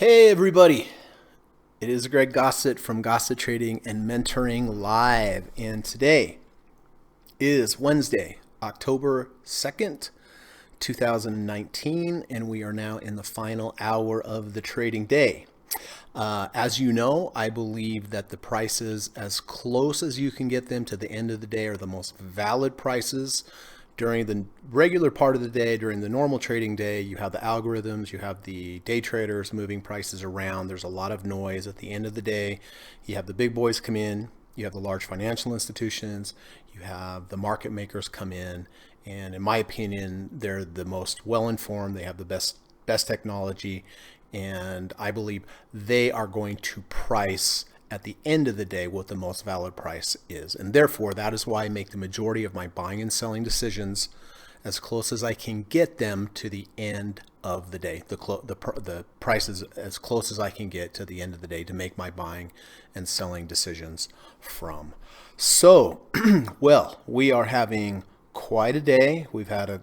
Hey everybody, it is Greg Gossett from Gossett Trading and Mentoring Live, and today is Wednesday, October 2nd, 2019, and we are now in the final hour of the trading day. As you know, I believe that the prices as close as you can get them to the end of the day are the most valid prices. During the regular part of the day, during the normal trading day, you have the algorithms, you have the day traders moving prices around. There's a lot of noise at the end of the day. You have the big boys come in, you have the large financial institutions, you have the market makers come in, and in my opinion, they're the most well-informed, they have the best technology, and I believe they are going to price at the end of the day what the most valid price is. And therefore, that is why I make the majority of my buying and selling decisions as close as I can get them to the end of the day. The prices as close as I can get to the end of the day to make my buying and selling decisions from. So, well, we are having quite a day. We've had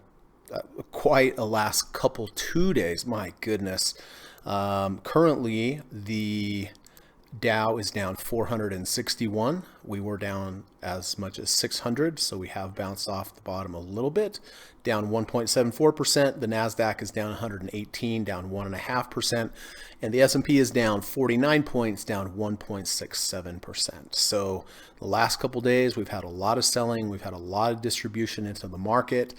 quite a last couple 2 days. My goodness. Currently, the Dow is down 461. We were down as much as 600, so we have bounced off the bottom a little bit, down 1.74%. The NASDAQ is down 118, down 1.5%, and the S&P is down 49 points, down 1.67%. So the last couple days, we've had a lot of selling. We've had a lot of distribution into the market.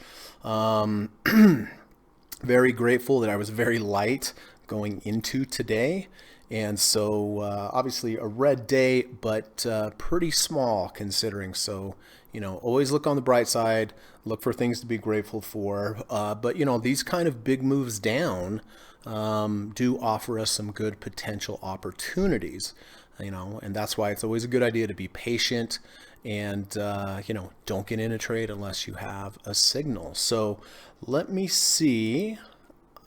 Very grateful that I was very light going into today. And so obviously a red day, but pretty small considering. So, always look on the bright side, look for things to be grateful for. But, these kind of big moves down do offer us some good potential opportunities, and that's why it's always a good idea to be patient and, don't get in a trade unless you have a signal. So let me see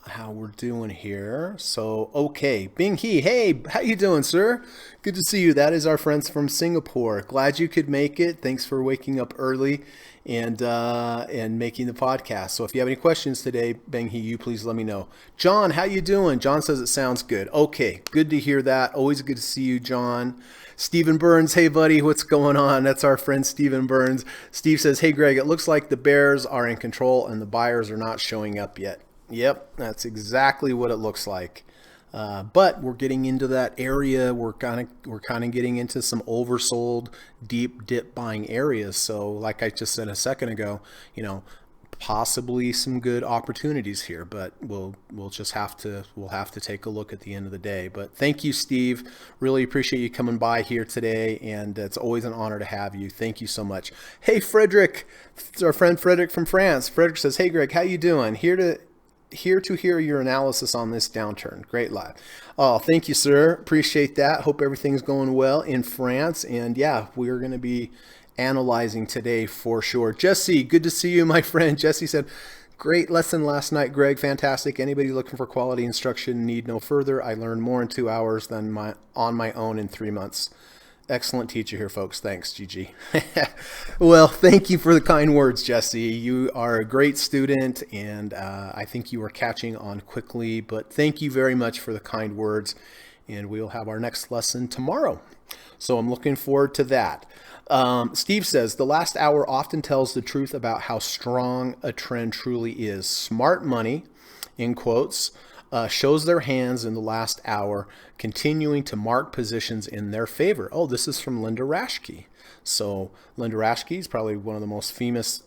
how we're doing here. So, okay, Bing He, hey, how you doing, sir? Good to see you. That is our friends from Singapore. Glad you could make it. Thanks for waking up early and making the podcast. So if you have any questions today, Bing He, you please let me know. John, how you doing? John says it sounds good. Okay, good to hear that. Always good to see you, John. Stephen Burns, hey buddy, what's going on? That's our friend Stephen Burns. Steve says, hey Greg, it looks like the bears are in control and the buyers are not showing up yet. Yep, that's exactly what it looks like. But we're getting into that area. We're kind of getting into some oversold, deep dip buying areas. So, like I just said a second ago, possibly some good opportunities here. But we'll have to take a look at the end of the day. But thank you, Steve. Really appreciate you coming by here today, and it's always an honor to have you. Thank you so much. Hey, Frederick, it's our friend Frederick from France. Frederick says, "Hey, Greg, how you doing? Here to hear your analysis on this downturn." Great live. Oh, thank you, sir. Appreciate that. Hope everything's going well in France. And yeah, we're going to be analyzing today for sure. Jesse, good to see you, my friend. Jesse said, great lesson last night, Greg. Fantastic. Anybody looking for quality instruction need no further. I learned more in 2 hours than on my own in 3 months. Excellent teacher here, folks. Thanks, Gigi. Well, thank you for the kind words, Jesse. You are a great student, and I think you are catching on quickly. But thank you very much for the kind words, and we'll have our next lesson tomorrow. So I'm looking forward to that. Steve says, the last hour often tells the truth about how strong a trend truly is. Smart money, in quotes, shows their hands in the last hour, continuing to mark positions in their favor. Oh, this is from Linda Raschke. So Linda Raschke is probably one of the most famous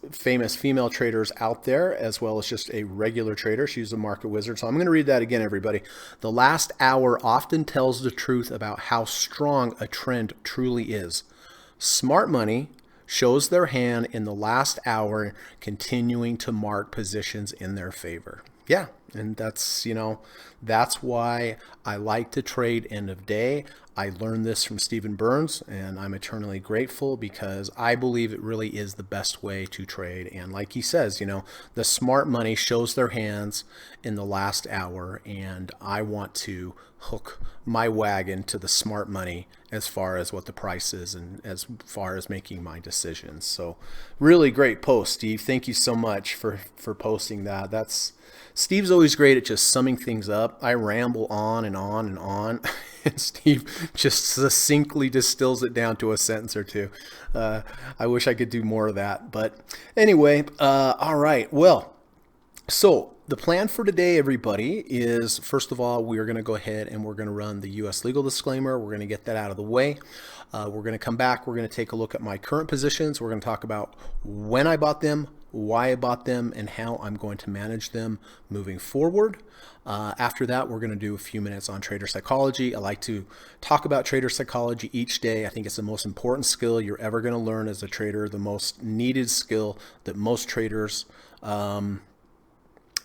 female traders out there, as well as just a regular trader. She's a market wizard. So I'm going to read that again, everybody. The last hour often tells the truth about how strong a trend truly is. Smart money shows their hand in the last hour, continuing to mark positions in their favor. Yeah, and that's why I like to trade end of day. I learned this from Stephen Burns, and I'm eternally grateful because I believe it really is the best way to trade. And like he says, the smart money shows their hands in the last hour, and I want to hook my wagon to the smart money as far as what the price is and as far as making my decisions. So really great post, Steve. Thank you so much for posting that. Steve's always great at just summing things up up. I ramble on and on and on. And Steve just succinctly distills it down to a sentence or two. I wish I could do more of that. But anyway, all right. Well, so the plan for today, everybody, is first of all, we are going to go ahead and we're going to run the U.S. legal disclaimer. We're going to get that out of the way. We're going to come back. We're going to take a look at my current positions. We're going to talk about when I bought them, why I bought them, and how I'm going to manage them moving forward. After that, we're going to do a few minutes on trader psychology. I like to talk about trader psychology each day. I think it's the most important skill you're ever going to learn as a trader, the most needed skill that most traders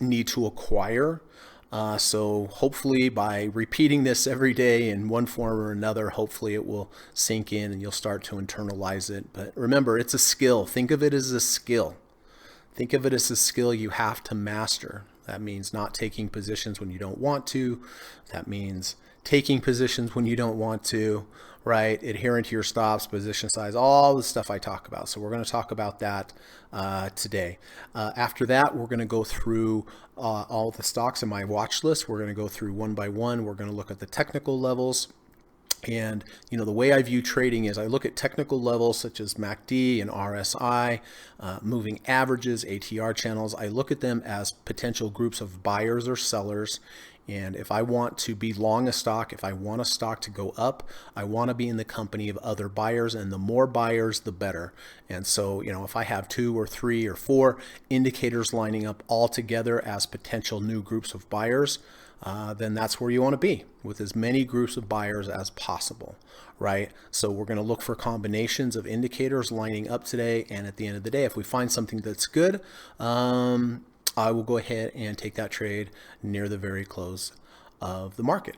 need to acquire. So hopefully by repeating this every day in one form or another, hopefully it will sink in and you'll start to internalize it. But remember, it's a skill. Think of it as a skill. Think of it as a skill you have to master. That means not taking positions when you don't want to. That means taking positions when you don't want to, right? Adhering to your stops, position size, all the stuff I talk about. So we're going to talk about that today. After that, we're going to go through all the stocks in my watch list. We're going to go through one by one. We're going to look at the technical levels. And, you know, the way I view trading is I look at technical levels such as MACD and RSI, moving averages, ATR channels. I look at them as potential groups of buyers or sellers. And if I want to be long a stock, if I want a stock to go up, I want to be in the company of other buyers, and the more buyers, the better. And so, you know, if I have 2 or 3 or 4 indicators lining up all together as potential new groups of buyers, then that's where you want to be, with as many groups of buyers as possible, right? So we're going to look for combinations of indicators lining up today. And at the end of the day, if we find something that's good, I will go ahead and take that trade near the very close of the market.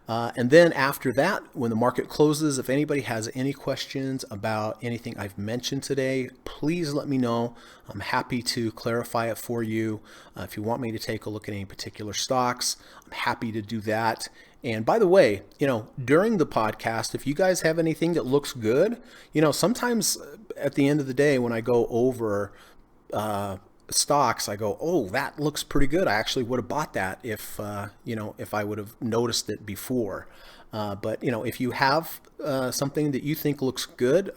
And then after that, when the market closes, if anybody has any questions about anything I've mentioned today, please let me know. I'm happy to clarify it for you. If you want me to take a look at any particular stocks, I'm happy to do that. And by the way, you know, during the podcast, if you guys have anything that looks good, you know, sometimes at the end of the day, when I go over stocks, I go, oh, that looks pretty good. I actually would have bought that if, you know, if I would have noticed it before. But, you know, if you have something that you think looks good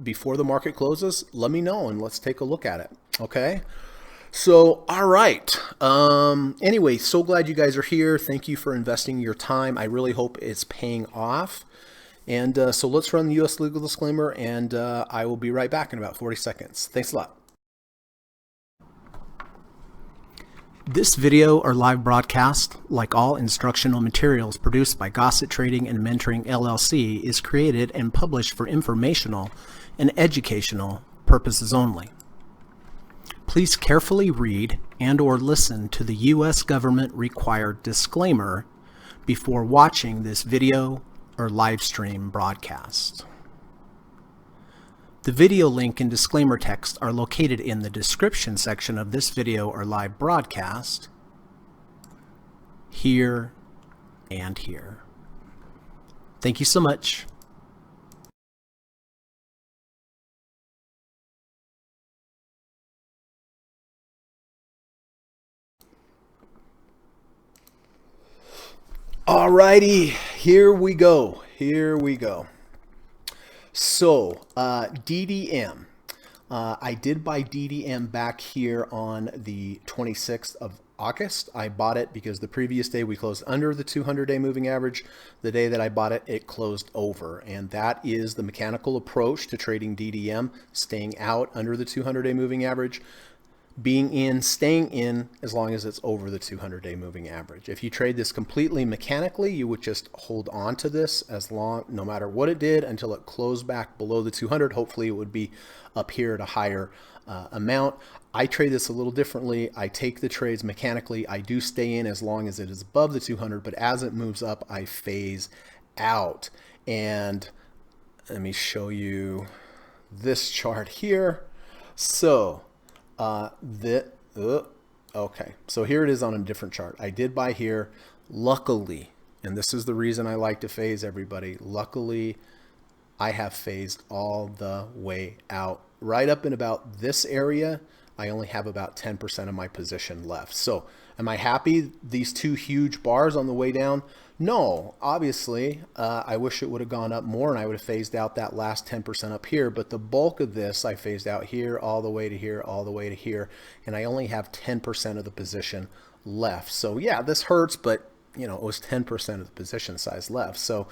before the market closes, let me know and let's take a look at it. Okay. So, all right. Anyway, so glad you guys are here. Thank you for investing your time. I really hope it's paying off. And so let's run the U.S. legal disclaimer, and I will be right back in about 40 seconds. Thanks a lot. This video or live broadcast, like all instructional materials produced by Gossett Trading and Mentoring LLC, is created and published for informational and educational purposes only. Please carefully read and or listen to the U.S. government required disclaimer before watching this video or live stream broadcast. The video link and disclaimer text are located in the description section of this video or live broadcast, here and here. Thank you so much. Alrighty, here we go. Here we go. So, DDM. I did buy DDM back here on the 26th of August. I bought it because the previous day we closed under the 200-day moving average. The day that I bought it, it closed over. And that is the mechanical approach to trading DDM, staying out under the 200-day moving average, being in, staying in as long as it's over the 200-day moving average. If you trade this completely mechanically, you would just hold on to this as long, no matter what it did, until it closed back below the 200. Hopefully it would be up here at a higher amount. I trade this a little differently. I take the trades mechanically. I do stay in as long as it is above the 200, but as it moves up, I phase out. And let me show you this chart here. So okay, so here it is on a different chart. I did buy here. Luckily, and this is the reason I like to phase, everybody, luckily I have phased all the way out. Right up in about this area, I only have about 10% of my position left. So Am I happy these two huge bars on the way down? No, obviously, I wish it would have gone up more and I would have phased out that last 10% up here, but the bulk of this I phased out here, all the way to here, all the way to here, and I only have 10% of the position left. So yeah, this hurts, but you know, it was 10% of the position size left. So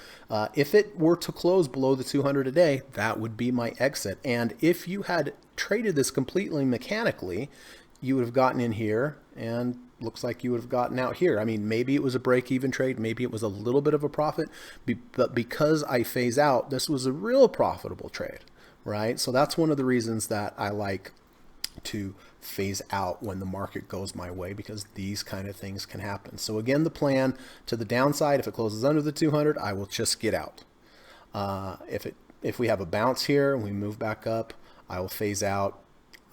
if it were to close below the 200 a day, that would be my exit. And if you had traded this completely mechanically, you would have gotten in here and looks like you would have gotten out here. I mean, maybe it was a break-even trade, maybe it was a little bit of a profit, but because I phase out, this was a real profitable trade, right? So that's one of the reasons that I like to phase out when the market goes my way, because these kind of things can happen. So again, the plan to the downside, if it closes under the 200, I will just get out. If we have a bounce here and we move back up, I will phase out.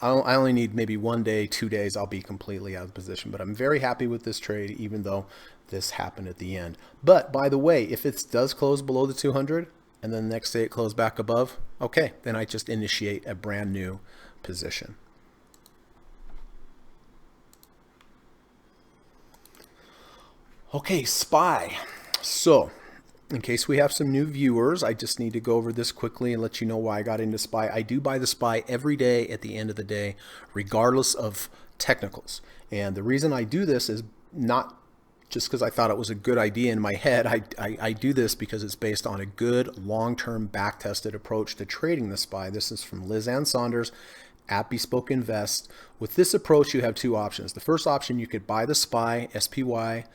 I only need maybe 1 day, 2 days, I'll be completely out of position. But I'm very happy with this trade, even though this happened at the end. But by the way, if it does close below the 200 and then the next day it closed back above, okay, then I just initiate a brand new position. Okay, SPY. So in case we have some new viewers, I just need to go over this quickly and let you know why I got into SPY. I do buy the SPY every day at the end of the day, regardless of technicals. And the reason I do this is not just because I thought it was a good idea in my head. I do this because it's based on a good long-term back-tested approach to trading the SPY. This is from Liz Ann Saunders at Bespoke Invest. With this approach, you have two options. The first option, you could buy the SPY, SPY,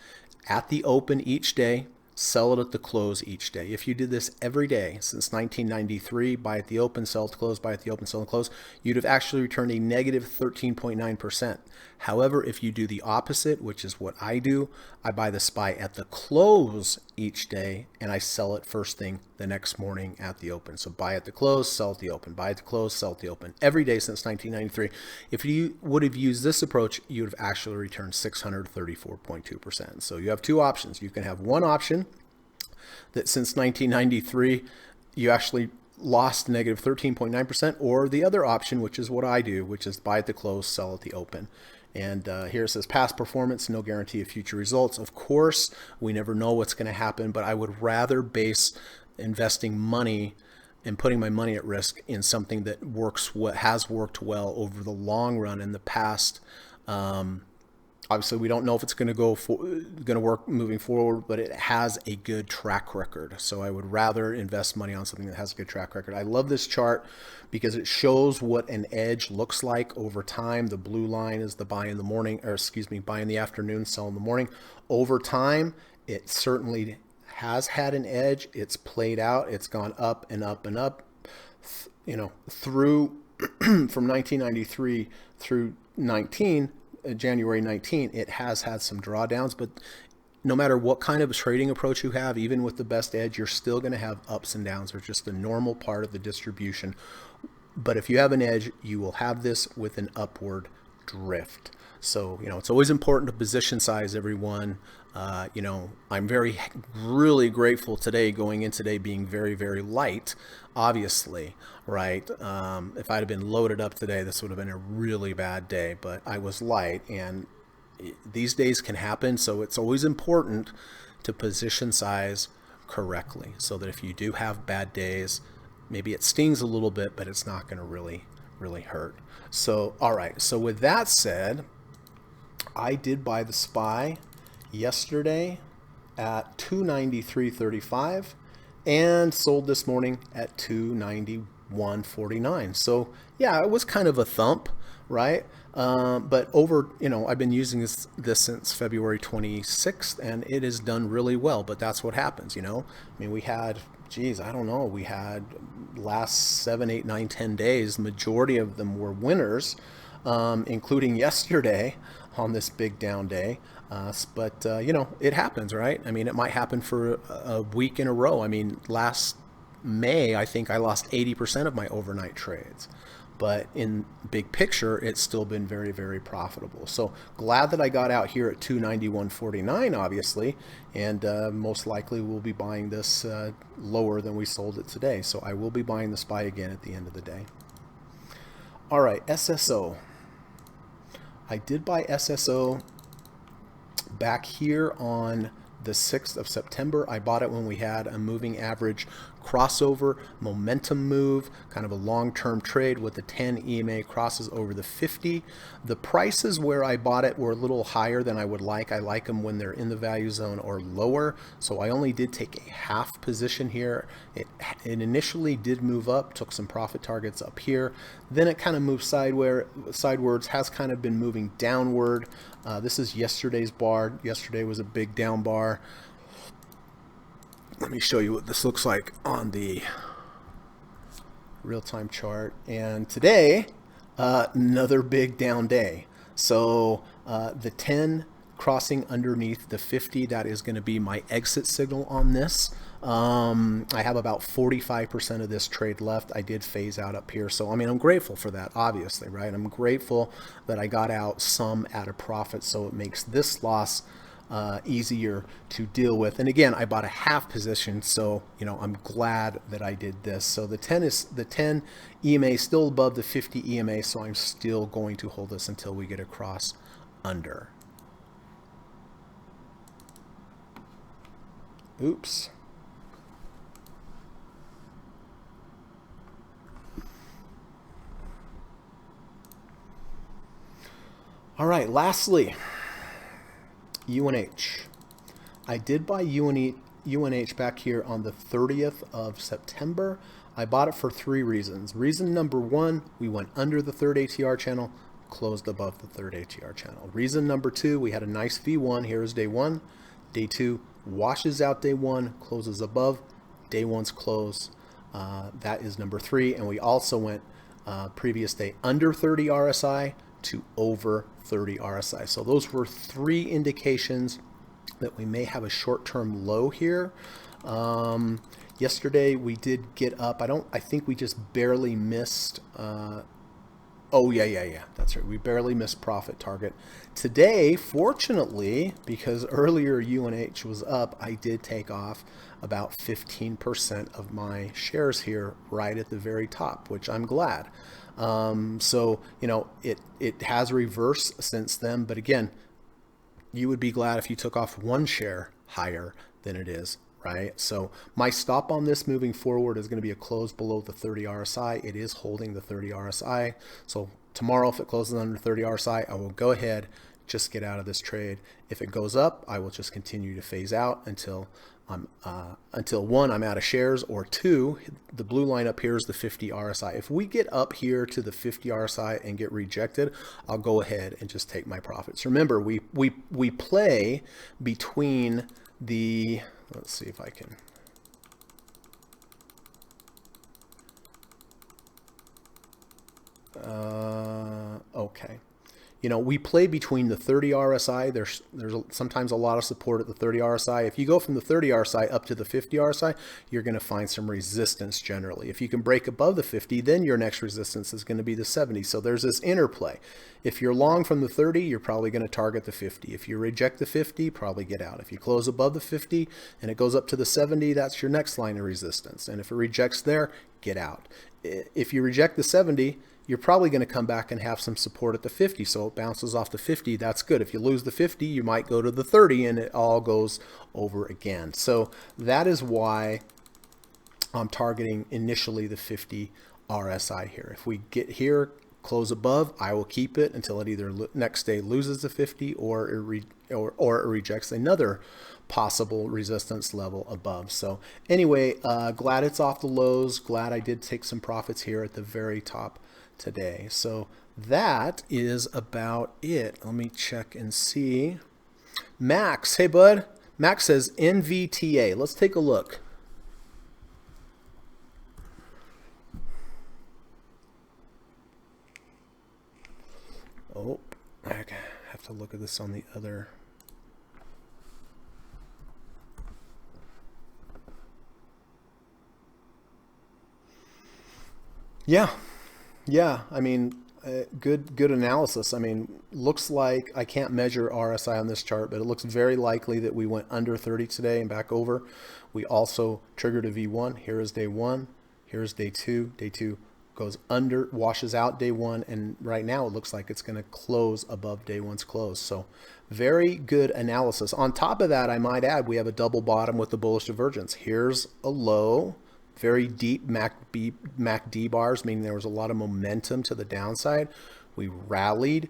at the open each day, sell it at the close each day. If you did this every day since 1993, buy at the open, sell at the close, buy at the open, sell at the close, you'd have actually returned a negative 13.9%. However, if you do the opposite, which is what I do, I buy the SPY at the close each day and I sell it first thing the next morning at the open. So buy at the close, sell at the open, buy at the close, sell at the open, every day since 1993. If you would have used this approach, you would have actually returned 634.2%. So you have two options. You can have one option that since 1993, you actually lost negative 13.9%, or the other option, which is what I do, which is buy at the close, sell at the open. And here it says past performance, no guarantee of future results. Of course, we never know what's going to happen, but I would rather base investing money and putting my money at risk in something that has worked well over the long run in the past. Obviously, we don't know if it's going to work moving forward, but it has a good track record. So I would rather invest money on something that has a good track record. I love this chart because it shows what an edge looks like over time. The blue line is the buy in the morning, or excuse me, buy in the afternoon, sell in the morning. Over time, it certainly has had an edge. It's played out. It's gone up and up and up. You know, through from 1993 through January 19, it has had some drawdowns, but no matter what kind of trading approach you have, even with the best edge, you're still going to have ups and downs. They're just a normal part of the distribution. But if you have an edge, you will have this with an upward drift. So, you know, it's always important to position size, everyone. You know, I'm really grateful today, going in today being very, very light, obviously, right? If I'd have been loaded up today, this would have been a really bad day, but I was light, and these days can happen. So it's always important to position size correctly so that if you do have bad days, maybe it stings a little bit, but it's not going to really hurt. So, all right. So with that said, I did buy the SPY yesterday at 293.35 and sold this morning at 291.49. So yeah, it was kind of a thump, right? But over, you know, I've been using this since February 26th, and it has done really well. But that's what happens, you know. I mean, we had, geez, I don't know, we had last 7, 8, 9, 10 days, the majority of them were winners, including yesterday on this big down day. But you know, it happens, right? I mean, it might happen for a week in a row. I mean, last May, I think I lost 80% of my overnight trades. But in big picture, it's still been very, very profitable. So glad that I got out here at 291.49, obviously, and most likely we'll be buying this lower than we sold it today. So I will be buying the SPY again at the end of the day. All right, SSO. I did buy SSO back here on the 6th of September. I bought it when we had a moving average crossover momentum move, kind of a long-term trade with the 10 EMA crosses over the 50. The prices where I bought it were a little higher than I would like. I like them when they're in the value zone or lower. So I only did take a half position here. It initially did move up, took some profit targets up here. Then it kind of moved sidewards, has kind of been moving downward. This is yesterday's bar. Yesterday was a big down bar. Let me show you what this looks like on the real-time chart. And today, another big down day. So the 10 crossing underneath the 50, that is going to be my exit signal on this. I have about 45% of this trade left. I did phase out up here. So, I mean, I'm grateful for that, obviously, right? I'm grateful that I got out some at a profit, so it makes this loss easier to deal with. And again, I bought a half position, so you know I'm glad that I did this. So the 10 EMA is still above the 50 EMA, so I'm still going to hold this until we get across under. Oops. All right, lastly, UNH. I did buy UNH back here on the 30th of September. I bought it for 3 reasons. Reason number 1, we went under the third ATR channel, closed above the third ATR channel. Reason number 2, we had a nice V1. Here is day 1. Day 2 washes out day 1, closes above day 1's close. That is number 3. And we also went previous day under 30 RSI to over 30 RSI. So those were 3 indications that we may have a short-term low here. Yesterday we did get up. I think we just barely missed. Oh yeah. That's right. We barely missed profit target. Today, fortunately, because earlier UNH was up, I did take off about 15% of my shares here right at the very top, which I'm glad. So, you know, it has reversed since then, but again, you would be glad if you took off 1 share higher than it is, right? So my stop on this moving forward is going to be a close below the 30 RSI. It is holding the 30 RSI. So tomorrow, if it closes under 30 RSI, I will go ahead, just get out of this trade. If it goes up, I will just continue to phase out until 1, I'm out of shares, or 2, the blue line up here is the 50 RSI. If we get up here to the 50 RSI and get rejected, I'll go ahead and just take my profits. Remember, we play between the, let's see if I can, okay. You know, we play between the 30 RSI. There's sometimes a lot of support at the 30 RSI. If you go from the 30 RSI up to the 50 RSI, you're going to find some resistance generally. If you can break above the 50, then your next resistance is going to be the 70. So there's this interplay. If you're long from the 30, you're probably going to target the 50. If you reject the 50, probably get out. If you close above the 50 and it goes up to the 70, that's your next line of resistance. And if it rejects there, get out. If you reject the 70, you're probably going to come back and have some support at the 50. So it bounces off the 50. That's good. If you lose the 50, you might go to the 30 and it all goes over again. So that is why I'm targeting initially the 50 RSI here. If we get here, close above, I will keep it until it either next day loses the 50 or it rejects another possible resistance level above. So anyway, glad it's off the lows. Glad I did take some profits here at the very top today. So that is about it. Let me check and see. Max, hey bud. Max says NVTA. Let's take a look. Oh, I have to look at this on the other. Yeah, I mean, good analysis. I mean, looks like I can't measure RSI on this chart, but it looks very likely that we went under 30 today and back over. We also triggered a V1. Here is day 1. Here's day 2. Day 2 goes under, washes out day one, and right now it looks like it's going to close above day one's close. So very good analysis. On top of that, I might add, we have a double bottom with the bullish divergence. Here's a low, very deep MACD bars, meaning there was a lot of momentum to the downside. We rallied.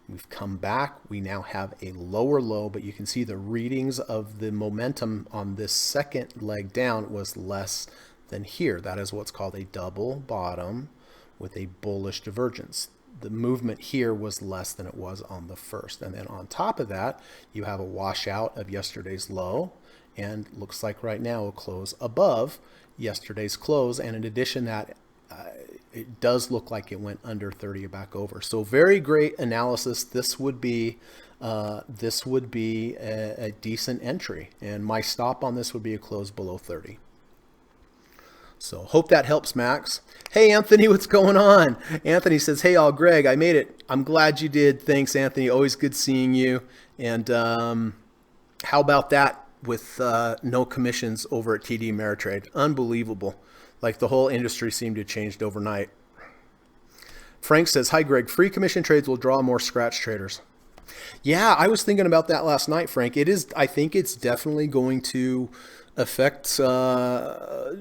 We've come back. We now have a lower low, but you can see the readings of the momentum on this second leg down was less than here. That is what's called a double bottom with a bullish divergence. The movement here was less than it was on the first. And then on top of that, you have a washout of yesterday's low, and looks like right now will close above yesterday's close. And in addition to that, it does look like it went under 30 back over. So very great analysis. This would be a decent entry, and my stop on this would be a close below 30. So hope that helps, Max. Hey, Anthony, what's going on? Anthony says, hey, all, Greg, I made it. I'm glad you did. Thanks, Anthony. Always good seeing you. And how about that with no commissions over at TD Ameritrade? Unbelievable. Like the whole industry seemed to have changed overnight. Frank says, hi, Greg. Free commission trades will draw more scratch traders. Yeah, I was thinking about that last night, Frank. I think it's definitely going to affect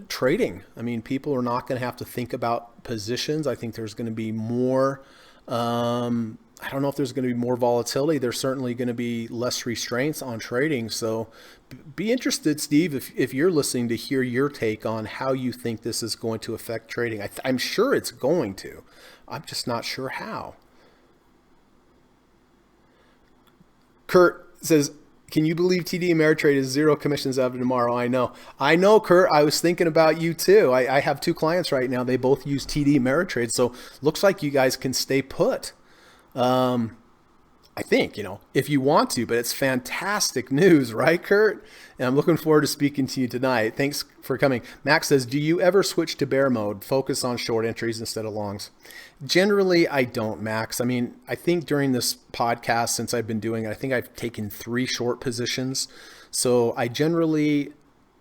trading. I mean, people are not going to have to think about positions. I think there's going to be more, I don't know if there's going to be more volatility. There's certainly going to be less restraints on trading. So be interested, Steve, if you're listening, to hear your take on how you think this is going to affect trading. I'm sure it's going to. I'm just not sure how. Kurt says, can you believe TD Ameritrade is zero commissions after tomorrow? I know, Kurt. I was thinking about you too. I have two clients right now. They both use TD Ameritrade. So looks like you guys can stay put. I think, if you want to, but it's fantastic news, right, Kurt? And I'm looking forward to speaking to you tonight. Thanks for coming. Max says, do you ever switch to bear mode, focus on short entries instead of longs? Generally, I don't, Max. I mean, I think during this podcast, since I've been doing it, I think I've taken 3 short positions. So I generally,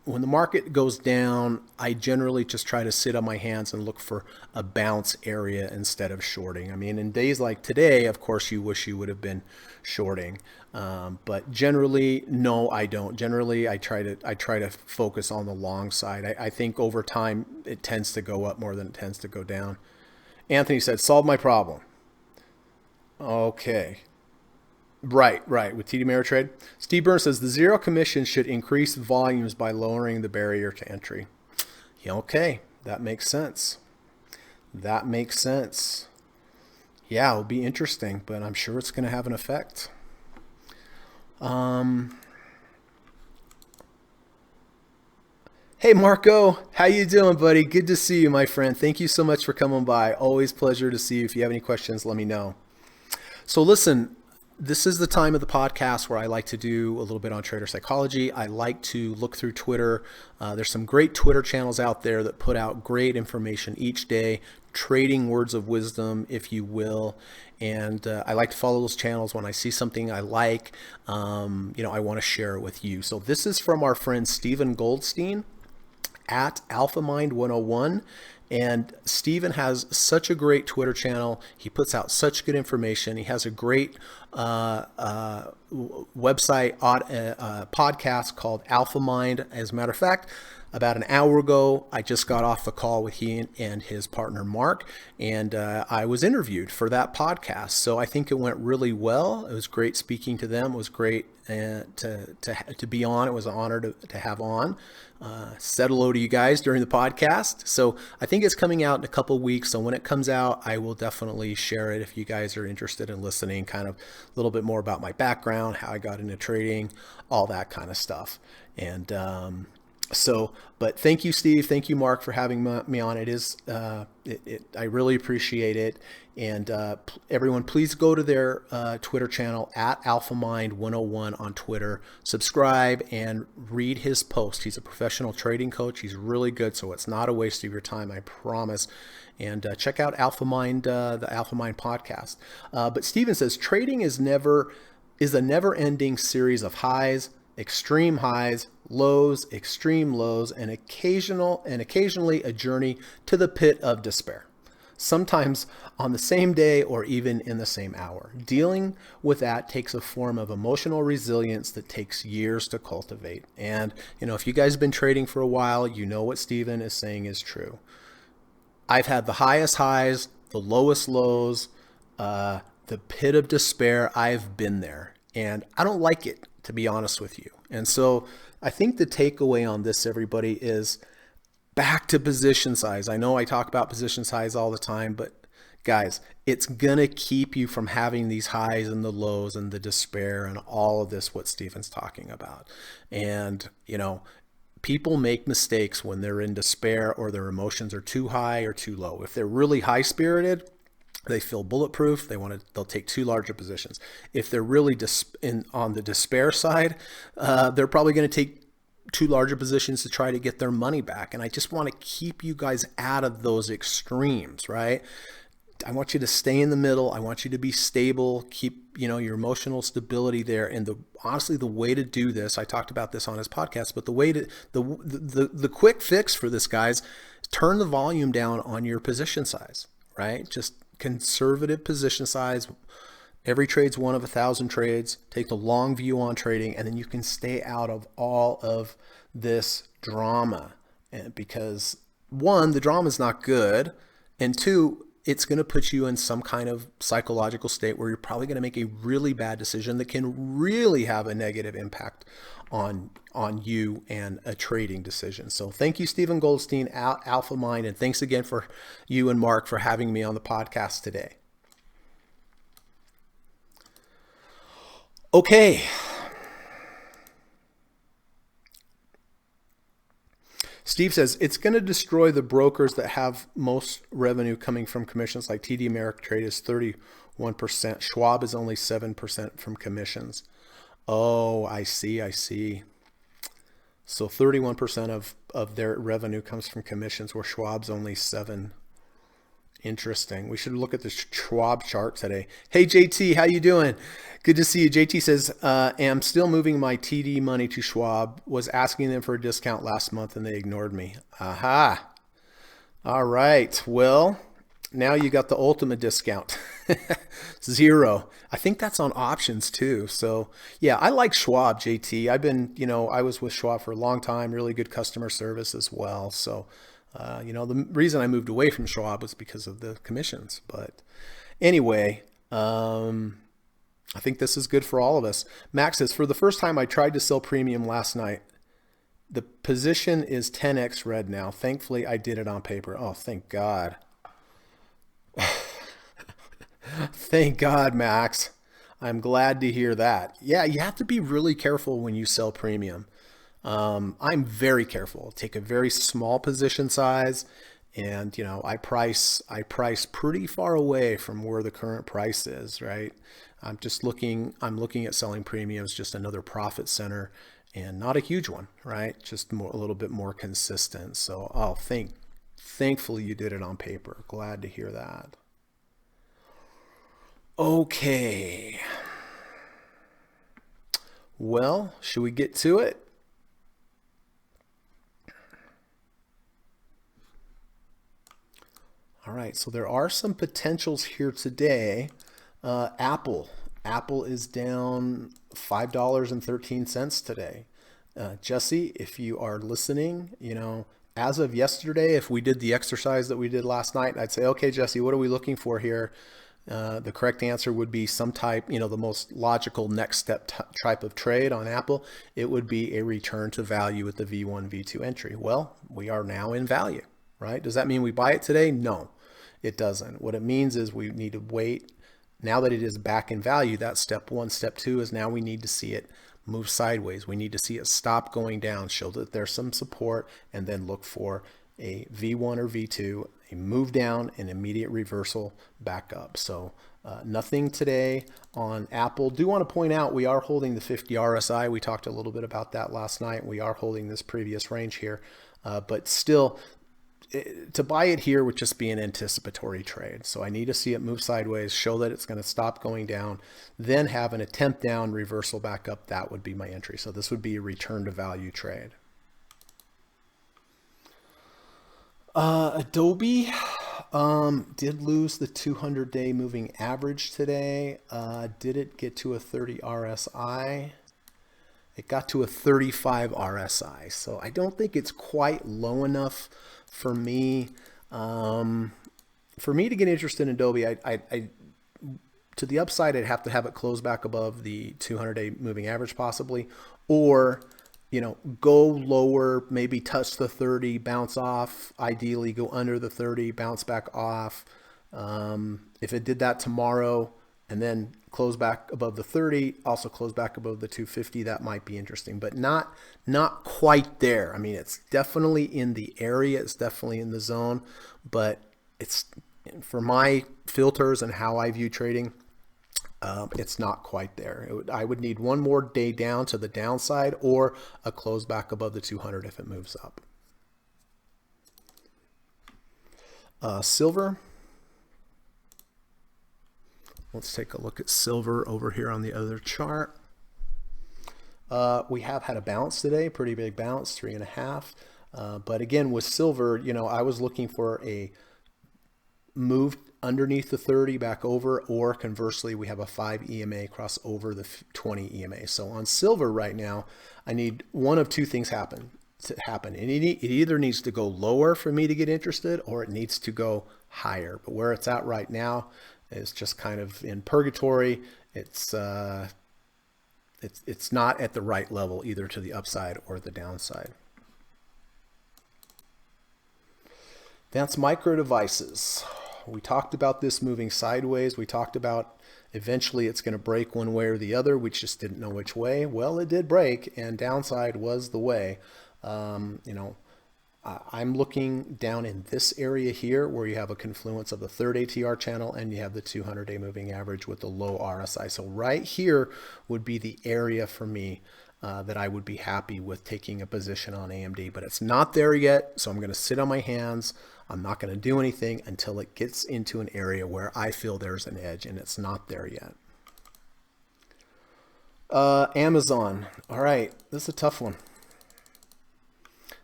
when the market goes down, I generally just try to sit on my hands and look for a bounce area instead of shorting. I mean, in days like today, of course, you wish you would have been shorting. But generally, no, I don't. Generally, I try to focus on the long side. I think over time, it tends to go up more than it tends to go down. Anthony said, solve my problem. Okay. Right, with TD Ameritrade. Steve Burns says the zero commission should increase volumes by lowering the barrier to entry. Yeah, okay, that makes sense. Yeah, it'll be interesting, but I'm sure it's going to have an effect. Hey, Marco, how you doing, buddy? Good to see you, my friend. Thank you so much for coming by. Always pleasure to see you. If you have any questions, let me know. So listen, this is the time of the podcast where I like to do a little bit on trader psychology. I like to look through Twitter. There's some great Twitter channels out there that put out great information each day, trading words of wisdom, if you will. And I like to follow those channels. When I see something I like, I want to share it with you. So this is from our friend Stephen Goldstein at AlphaMind 101. And Steven has such a great Twitter channel. He puts out such good information. He has a great website, podcast called AlphaMind. As a matter of fact, about an hour ago, I just got off the call with he and his partner, Mark, and I was interviewed for that podcast. So I think it went really well. It was great speaking to them. It was great to be on. It was an honor to have on. Said hello to you guys during the podcast. So I think it's coming out in a couple weeks. So when it comes out, I will definitely share it if you guys are interested in listening, kind of a little bit more about my background, how I got into trading, all that kind of stuff. And but thank you, Steve. Thank you, Mark, for having me on. It is, I really appreciate it. And everyone, please go to their Twitter channel at AlphaMind101 on Twitter. Subscribe and read his post. He's a professional trading coach. He's really good, so it's not a waste of your time, I promise. And check out AlphaMind, the AlphaMind podcast. But Steven says trading is a never-ending series of highs, extreme highs, lows, extreme lows, and occasionally a journey to the pit of despair. sometimes on the same day or even in the same hour. Dealing with that takes a form of emotional resilience that takes years to cultivate. And, if you guys have been trading for a while, you know what Steven is saying is true. I've had the highest highs, the lowest lows, the pit of despair. I've been there, and I don't like it, to be honest with you. And so I think the takeaway on this, everybody, is back to position size. I know I talk about position size all the time, but guys, it's going to keep you from having these highs and the lows and the despair and all of this, what Steven's talking about. And, people make mistakes when they're in despair or their emotions are too high or too low. If they're really high spirited, they feel bulletproof. They'll take too large of positions. If they're really on the despair side, they're probably going to take too large of positions to try to get their money back. And I just want to keep you guys out of those extremes, right? I want you to stay in the middle. I want you to be stable, keep, your emotional stability there. And honestly, the way to do this, I talked about this on his podcast, but the quick fix for this, guys, turn the volume down on your position size, right? Just conservative position size. Every trade's one of 1,000 trades. Take the long view on trading, and then you can stay out of all of this drama. And because one, the drama is not good, and two, it's going to put you in some kind of psychological state where you're probably going to make a really bad decision that can really have a negative impact on you and a trading decision. So thank you, Stephen Goldstein, Alpha Mind, and thanks again for you and Mark for having me on the podcast today. Okay. Steve says, it's going to destroy the brokers that have most revenue coming from commissions, like TD Ameritrade is 31%. Schwab is only 7% from commissions. Oh, I see. So 31% of their revenue comes from commissions, where Schwab's only 7%. Interesting. We should look at the Schwab chart today. Hey, JT, how you doing? Good to see you. JT says, am still moving my TD money to Schwab. Was asking them for a discount last month and they ignored me. Aha. All right. Well, now you got the ultimate discount. 0. I think that's on options too. So yeah, I like Schwab, JT. I was with Schwab for a long time, really good customer service as well. So the reason I moved away from Schwab was because of the commissions. But anyway, I think this is good for all of us. Max says, for the first time, I tried to sell premium last night. The position is 10x red now. Thankfully, I did it on paper. Oh, thank God. Thank God, Max. I'm glad to hear that. Yeah, you have to be really careful when you sell premium. I'm very careful. Take a very small position size, and I price pretty far away from where the current price is, right? I'm looking at selling premiums, just another profit center, and not a huge one, right? Just a little bit more consistent. So thankfully you did it on paper. Glad to hear that. Okay. Well, should we get to it? All right, so there are some potentials here today. Apple is down $5.13 today. Jesse, if you are listening, as of yesterday, if we did the exercise that we did last night, I'd say, okay, Jesse, what are we looking for here? The correct answer would be some type, the most logical next step type of trade on Apple. It would be a return to value with the V1, V2 entry. Well, we are now in value, right? Does that mean we buy it today? No, it doesn't. What it means is we need to wait. Now that it is back in value, that's step one. Step two is now we need to see it move sideways. We need to see it stop going down, show that there's some support, and then look for a V1 or V2, a move down, an immediate reversal back up. So nothing today on Apple. Do want to point out we are holding the 50 RSI. We talked a little bit about that last night. We are holding this previous range here, but still to buy it here would just be an anticipatory trade. So I need to see it move sideways, show that it's going to stop going down, then have an attempt down, reversal back up. That would be my entry. So this would be a return to value trade. Adobe, Did lose the 200-day moving average today. Did it get to a 30 RSI? It got to a 35 RSI. So I don't think it's quite low enough for me. For me to get interested in Adobe, I to the upside, I'd have to have it close back above the 200-day moving average possibly, or go lower, maybe touch the 30, bounce off, ideally go under the 30, bounce back off. If it did that tomorrow and then close back above the 30, also close back above the 250, that might be interesting, but not quite there. I mean, it's definitely in the area, it's definitely in the zone, but it's, for my filters and how I view trading, it's not quite there. I would need one more day down to the downside or a close back above the 200 if it moves up. Silver. Let's take a look at silver over here on the other chart. We have had a bounce today, pretty big bounce, 3.5. But again, with silver, I was looking for a move underneath the 30 back over, or conversely, we have a 5 EMA cross over the 20 EMA. So on silver right now, I need one of two things to happen. It either needs to go lower for me to get interested, or it needs to go higher. But where it's at right now is just kind of in purgatory. It's not at the right level, either to the upside or the downside. Advanced Micro Devices. We talked about this moving sideways. We talked about eventually it's going to break one way or the other. We just didn't know which way. Well, it did break, and downside was the way. I'm looking down in this area here where you have a confluence of the third ATR channel and you have the 200-day moving average with the low RSI. So right here would be the area for me that I would be happy with taking a position on AMD, but it's not there yet. So I'm going to sit on my hands. I'm not going to do anything until it gets into an area where I feel there's an edge, and it's not there yet. Amazon. All right, this is a tough one.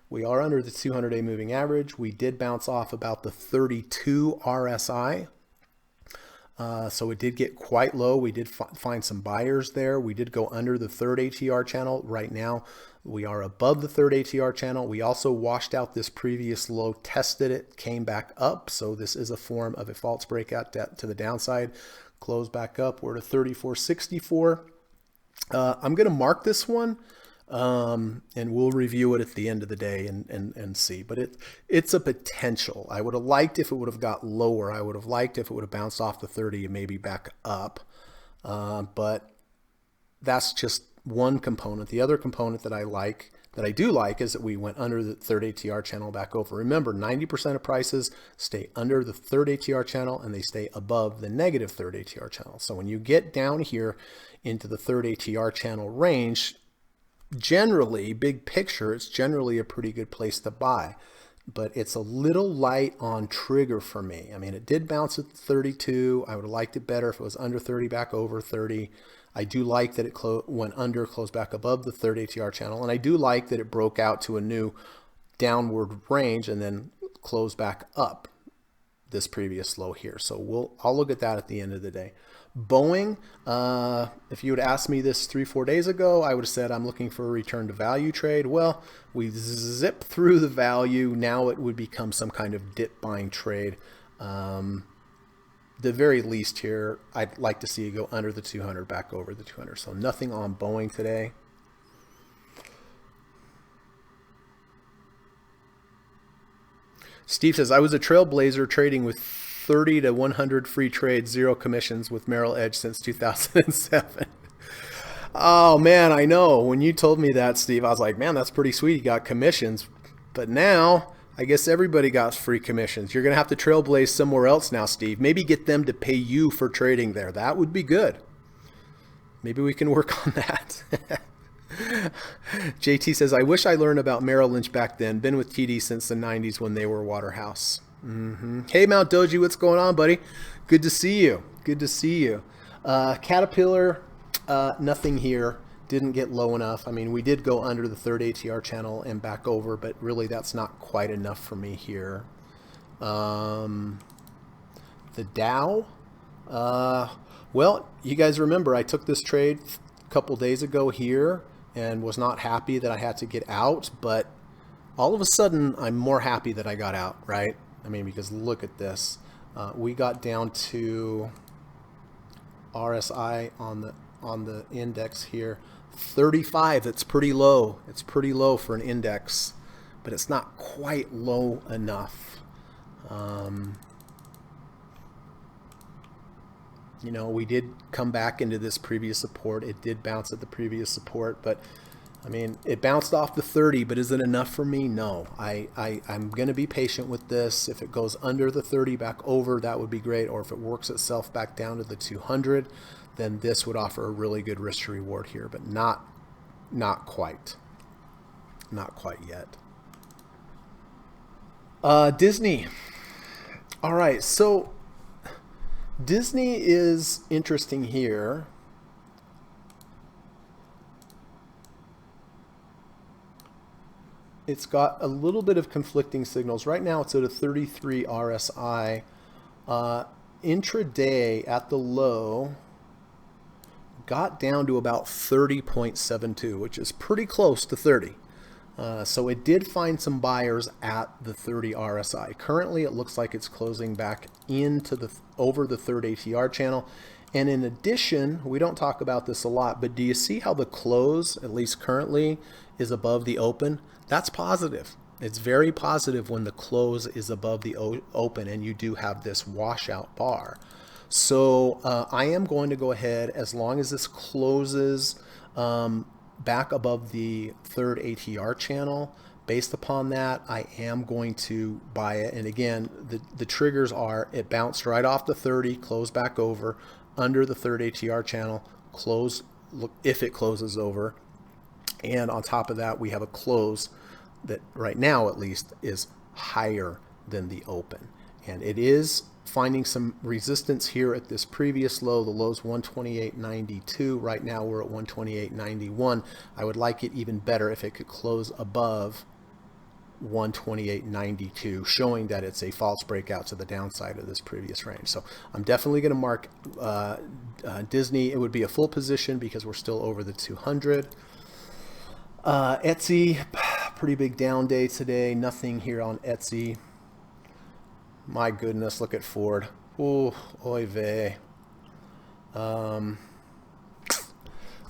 We are under the 200-day moving average. We did bounce off about the 32 RSI. So it did get quite low. We did find some buyers there. We did go under the third ATR channel. Right now, we are above the third ATR channel. We also washed out this previous low, tested it, came back up. So this is a form of a false breakout to the downside. Close back up. We're to 34.64. I'm going to mark this one. And we'll review it at the end of the day and see. But it's a potential. I would have liked if it would have got lower. I would have liked if it would have bounced off the 30 and maybe back up. But that's just one component. The other component that I do like is that we went under the third ATR channel back over. Remember, 90% of prices stay under the third ATR channel and they stay above the negative third ATR channel. So when you get down here into the third ATR channel range, generally, big picture, it's generally a pretty good place to buy, but it's a little light on trigger for me. I mean, it did bounce at 32. I would have liked it better if it was under 30, back over 30. I do like that it went under, closed back above the third ATR channel, and I do like that it broke out to a new downward range and then closed back up this previous low here. So I'll look at that at the end of the day. Boeing, if you would ask me this 3-4 days ago, I would have said I'm looking for a return to value trade. Well, we zip through the value. Now it would become some kind of dip buying trade. The very least here, I'd like to see it go under the 200, back over the 200. So nothing on Boeing today. Steve says, I was a trailblazer trading with 30 to 100 free trades, 0 commissions with Merrill Edge since 2007. Oh man, I know. When you told me that, Steve, I was like, man, that's pretty sweet. You got commissions. But now, I guess everybody got free commissions. You're going to have to trailblaze somewhere else now, Steve. Maybe get them to pay you for trading there. That would be good. Maybe we can work on that. JT says, I wish I learned about Merrill Lynch back then. Been with TD since the 90s when they were Waterhouse. Hey, Mount Doji, what's going on, buddy? Good to see you. Good to see you. Caterpillar, nothing here. Didn't get low enough. I mean, we did go under the third ATR channel and back over, but really that's not quite enough for me here. The Dow, well, you guys remember I took this trade a couple days ago here and was not happy that I had to get out, but all of a sudden I'm more happy that I got out, right? I mean, because look at this. We got down to RSI on the index here, 35. That's pretty low. It's pretty low for an index, but it's not quite low enough. You know, we did come back into this previous support. It did bounce at the previous support, but I mean, it bounced off the 30, but is it enough for me? No. I'm going to be patient with this. If it goes under the 30 back over, that would be great. Or if it works itself back down to the 200, then this would offer a really good risk to reward here, but not quite. Not quite yet. Disney. All right, so Disney is interesting here. It's got a little bit of conflicting signals. Right now it's at a 33 RSI. Intraday at the low got down to about 30.72, which is pretty close to 30. So it did find some buyers at the 30 RSI. Currently, it looks like it's closing back into over the third ATR channel. And in addition, we don't talk about this a lot, but do you see how the close, at least currently, is above the open? That's positive. It's very positive when the close is above the open and you do have this washout bar. So I am going to go ahead, as long as this closes back above the third ATR channel. Based upon that, I am going to buy it. And again, the triggers are it bounced right off the 30, closed back over, under the third ATR channel, close, look if it closes over. And on top of that, we have a close that right now at least is higher than the open. And it is finding some resistance here at this previous low. The low's 128.92. Right now we're at 128.91. I would like it even better if it could close above 128.92, showing that it's a false breakout to the downside of this previous range. So I'm definitely going to mark Disney. It would be a full position because we're still over the 200. Etsy, pretty big down day today. Nothing here on Etsy. My goodness, look at Ford. Ooh, oy vey.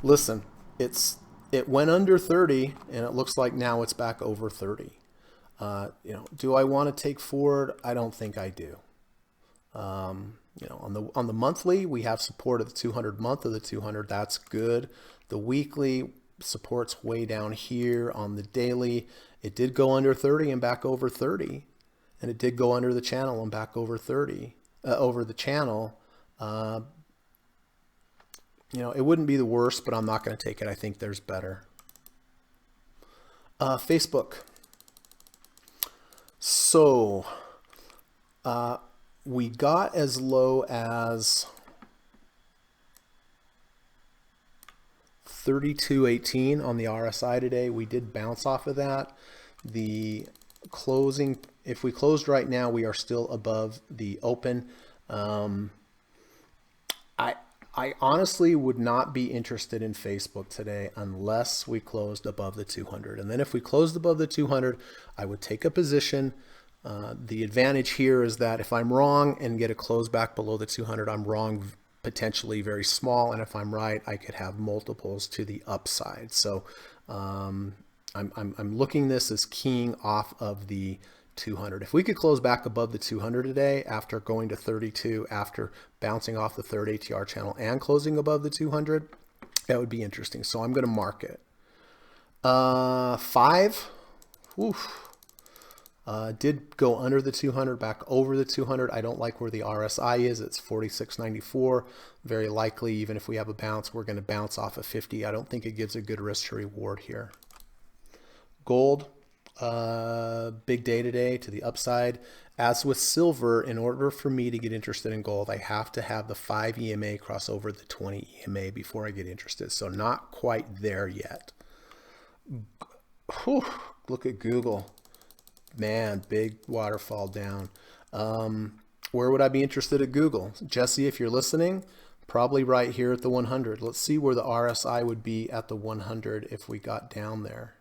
Listen, it went under 30 and it looks like now it's back over 30. You know, do I want to take Ford? I don't think I do. You know, on the monthly, we have support at the 200 month of the 200. That's good. The weekly support's way down here. On the daily, it did go under 30 and back over 30. And it did go under the channel and back over 30, over the channel. You know, it wouldn't be the worst, but I'm not going to take it. I think there's better. Facebook. So we got as low as 32.18 on the RSI today. We did bounce off of that. The closing, if we closed right now, we are still above the open. I honestly would not be interested in Facebook today unless we closed above the 200. And then if we closed above the 200, I would take a position. The advantage here is that if I'm wrong and get a close back below the 200, I'm wrong potentially very small. And if I'm right, I could have multiples to the upside. So I'm looking this as keying off of the 200. If we could close back above the 200 today after going to 32, after bouncing off the third ATR channel and closing above the 200, that would be interesting. So I'm going to mark it. 5, oof, did go under the 200, back over the 200. I don't like where the RSI is. It's 46.94. Very likely, even if we have a bounce, we're going to bounce off of 50. I don't think it gives a good risk to reward here. Gold, big day today to the upside. As with silver, in order for me to get interested in gold, I have to have the 5 EMA cross over the 20 EMA before I get interested. So not quite there yet. Whew, look at Google. Man, big waterfall down. Where would I be interested at Google? Jesse, if you're listening, probably right here at the 100. Let's see where the RSI would be at the 100 if we got down there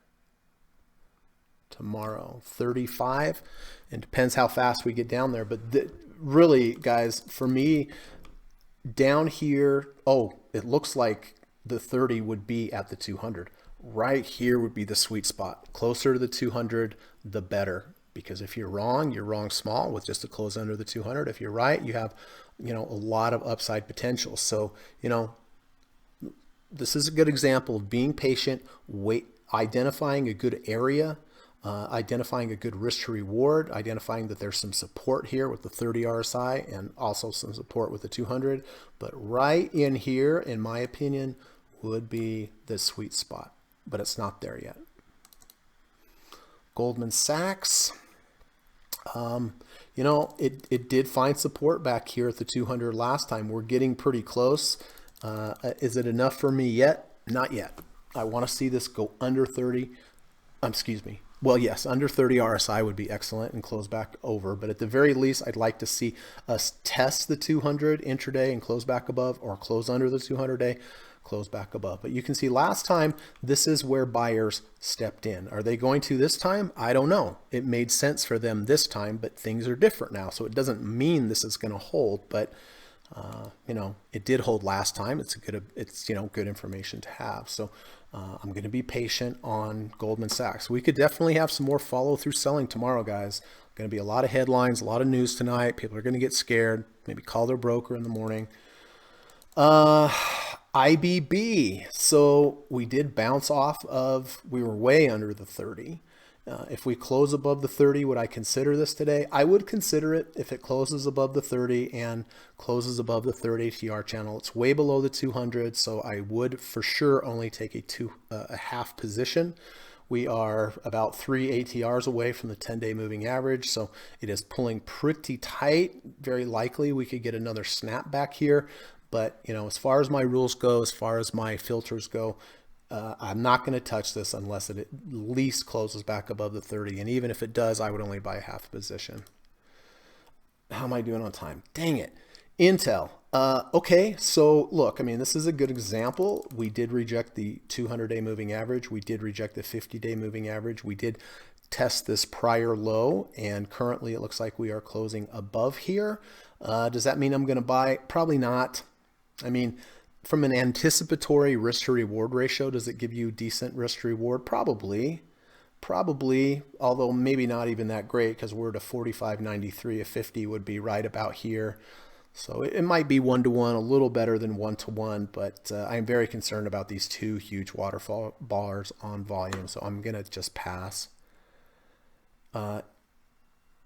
tomorrow. 35. It depends how fast we get down there. But really, guys, for me, down here, oh, it looks like the 30 would be at the 200. Right here would be the sweet spot. Closer to the 200, the better. Because if you're wrong small with just a close under the 200. If you're right, you have, a lot of upside potential. So, this is a good example of being patient, identifying a good area, identifying a good risk to reward, identifying that there's some support here with the 30 RSI and also some support with the 200. But right in here, in my opinion, would be the sweet spot, but it's not there yet. Goldman Sachs, it did find support back here at the 200 last time. We're getting pretty close. Is it enough for me yet? Not yet. I want to see this go under 30. Excuse me. Well, yes, under 30 RSI would be excellent and close back over. But at the very least, I'd like to see us test the 200 intraday and close back above, or close under the 200 day, close back above. But you can see last time, this is where buyers stepped in. Are they going to this time? I don't know. It made sense for them this time, but things are different now. So it doesn't mean this is going to hold, but it did hold last time. It's good information to have. So I'm going to be patient on Goldman Sachs. We could definitely have some more follow through selling tomorrow, guys. Going to be a lot of headlines, a lot of news tonight. People are going to get scared, maybe call their broker in the morning. IBB. So we did bounce off of, we were way under the 30. If we close above the 30, would I consider this today? I would consider it if it closes above the 30 and closes above the 30 ATR channel. It's way below the 200, so I would for sure only take a half position. We are about 3 ATRs away from the 10-day moving average, so it is pulling pretty tight. Very likely we could get another snapback here, but as far as my rules go, as far as my filters go, I'm not going to touch this unless it at least closes back above the 30. And even if it does, I would only buy a half position. How am I doing on time? Dang it. Intel. Okay, so look, this is a good example. We did reject the 200-day moving average. We did reject the 50-day moving average. We did test this prior low, and currently it looks like we are closing above here. Does that mean I'm going to buy? Probably not. From an anticipatory risk to reward ratio, does it give you decent risk to reward? Probably, although maybe not even that great, because we're at a 45.93. A 50 would be right about here. So it might be 1-to-1, a little better than 1-to-1, but I'm very concerned about these two huge waterfall bars on volume. So I'm going to just pass.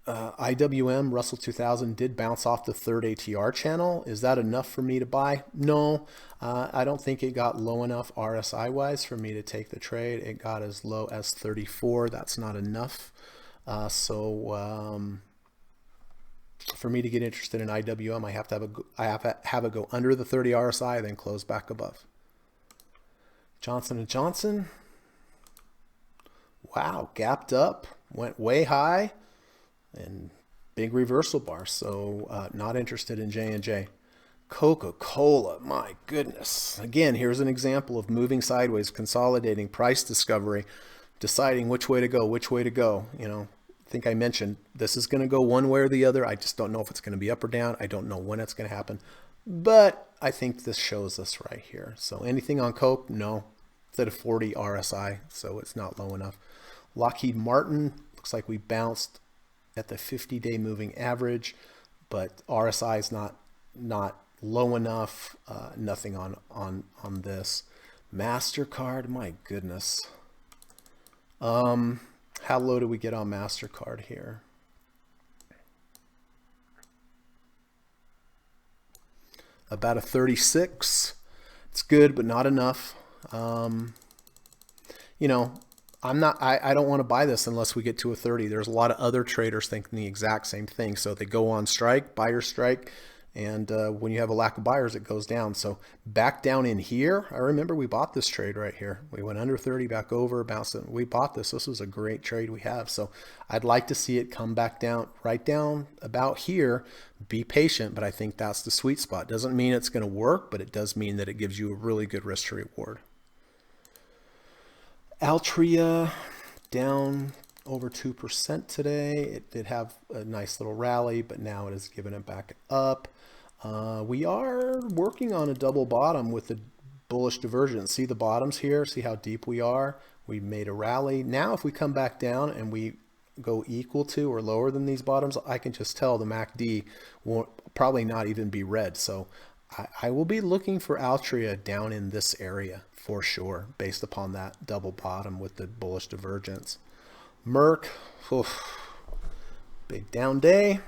IWM Russell 2000 did bounce off the third ATR channel. Is that enough for me to buy? No, I don't think it got low enough RSI wise for me to take the trade. It got as low as 34. That's not enough. For me to get interested in IWM, I have to have it go under the 30 RSI, then close back above. Johnson & Johnson. Wow, gapped up, went way high. And big reversal bar, so not interested in J&J. Coca-Cola, my goodness. Again, here's an example of moving sideways, consolidating, price discovery, deciding which way to go. I think I mentioned this is going to go one way or the other. I just don't know if it's going to be up or down. I don't know when it's going to happen, but I think this shows us right here. So anything on Coke? No. It's at a 40 RSI, so it's not low enough. Lockheed Martin, looks like we bounced at the 50-day moving average, but RSI is not low enough. Nothing on this. MasterCard, my goodness. How low do we get on MasterCard here? About a 36. It's good, but not enough. I don't want to buy this unless we get to a 30. There's a lot of other traders thinking the exact same thing. So they go on strike, buyer strike, And when you have a lack of buyers, it goes down. So back down in here, I remember we bought this trade right here. We went under 30, back over, bounced it. We bought this. This was a great trade we have. So I'd like to see it come back down, right down about here. Be patient, but I think that's the sweet spot. Doesn't mean it's going to work, but it does mean that it gives you a really good risk to reward. Altria down over 2% today. It did have a nice little rally, but now it has given it back up. We are working on a double bottom with the bullish divergence. See the bottoms here? See how deep we are? We made a rally. Now if we come back down and we go equal to or lower than these bottoms, I can just tell the MACD won't probably not even be red. So I will be looking for Altria down in this area for sure, based upon that double bottom with the bullish divergence. Merck, oof, big down day.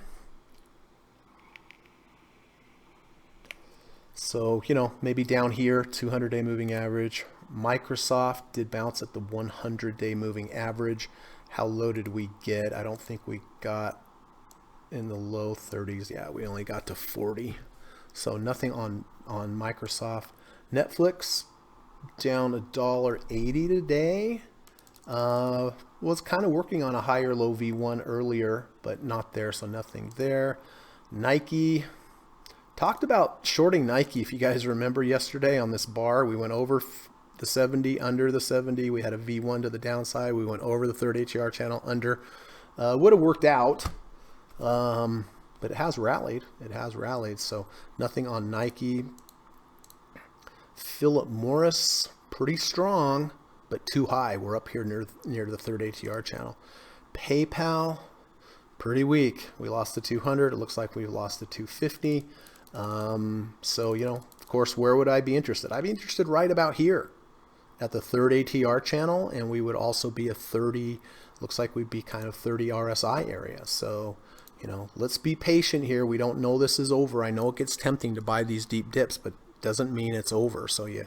So, you know, maybe down here, 200-day moving average. Microsoft did bounce at the 100-day moving average. How low did we get? I don't think we got in the low 30s. Yeah, we only got to 40. So nothing on Microsoft. Netflix down $1.80 today. Was kind of working on a higher low V1 earlier, but not there, so nothing there. Nike. Talked about shorting Nike, if you guys remember yesterday on this bar. We went over the 70, under the 70. We had a V1 to the downside. We went over the 30 HER channel under. Would have worked out, but it has rallied. It has rallied, so nothing on Nike. Philip Morris, pretty strong, but too high. We're up here near the 30 HER channel. PayPal, pretty weak. We lost the 200. It looks like we've lost the 250. So, you know, of course, where would I be interested? I'd be interested right about here at the third ATR channel, and we would also be a 30, looks like we'd be kind of 30 RSI area. So, you know, let's be patient here. We don't know this is over. I know it gets tempting to buy these deep dips, but doesn't mean it's over. So you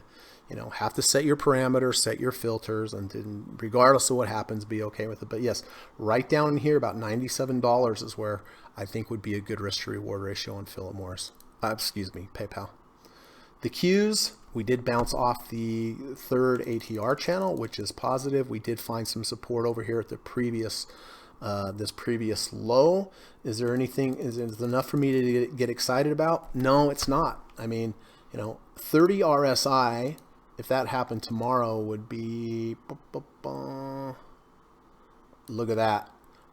know, have to set your parameters, set your filters, and regardless of what happens, be okay with it. But yes, right down in here, about $97 is where I think would be a good risk to reward ratio on Philip Morris. Excuse me, PayPal. The Qs, we did bounce off the third ATR channel, which is positive. We did find some support over here at the previous, this previous low. Is there anything, is it enough for me to get excited about? No, it's not. I mean, you know, 30 RSI, if that happened tomorrow, would be, look at that.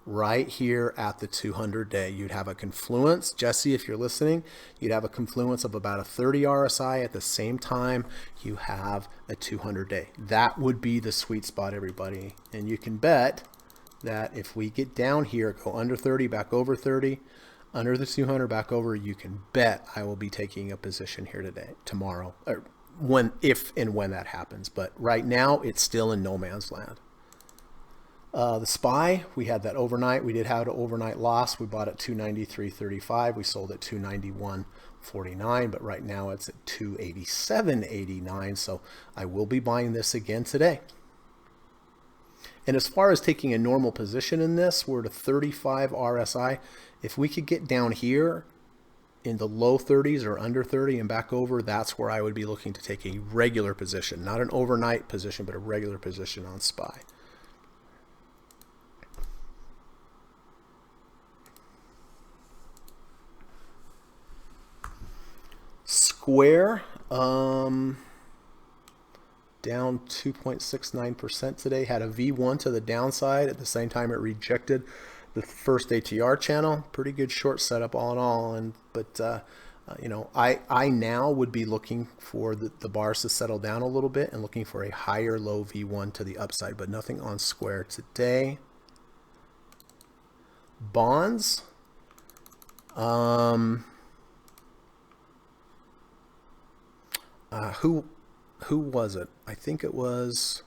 Right here at the 200-day, you'd have a confluence. Jesse, if you're listening, you'd have a confluence of about a 30 RSI. At the same time, you have a 200-day. That would be the sweet spot, everybody. And you can bet that if we get down here, go under 30, back over 30, under the 200, back over, you can bet I will be taking a position here today, tomorrow, or if and when that happens. But right now, it's still in no man's land. The SPY, we had that overnight. We did have an overnight loss. We bought at 293.35. We sold at 291.49, but right now it's at 287.89. So I will be buying this again today. And as far as taking a normal position in this, we're to 35 RSI. If we could get down here in the low 30s or under 30 and back over, that's where I would be looking to take a regular position, not an overnight position, but a regular position on SPY. Square, down 2.69% today, had a V1 to the downside. At the same time, it rejected the first ATR channel. Pretty good short setup all in all. But you know, I now would be looking for the bars to settle down a little bit and looking for a higher low V1 to the upside, but nothing on Square today. Bonds, who was it? I think it was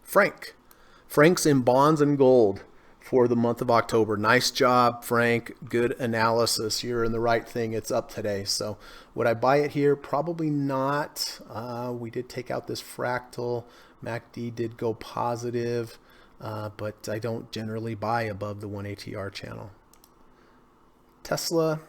Frank. Frank's in bonds and gold for the month of October. Nice job, Frank. Good analysis. You're in the right thing. It's up today. So would I buy it here? Probably not. We did take out this fractal. MACD did go positive, but I don't generally buy above the 1 ATR channel. Tesla,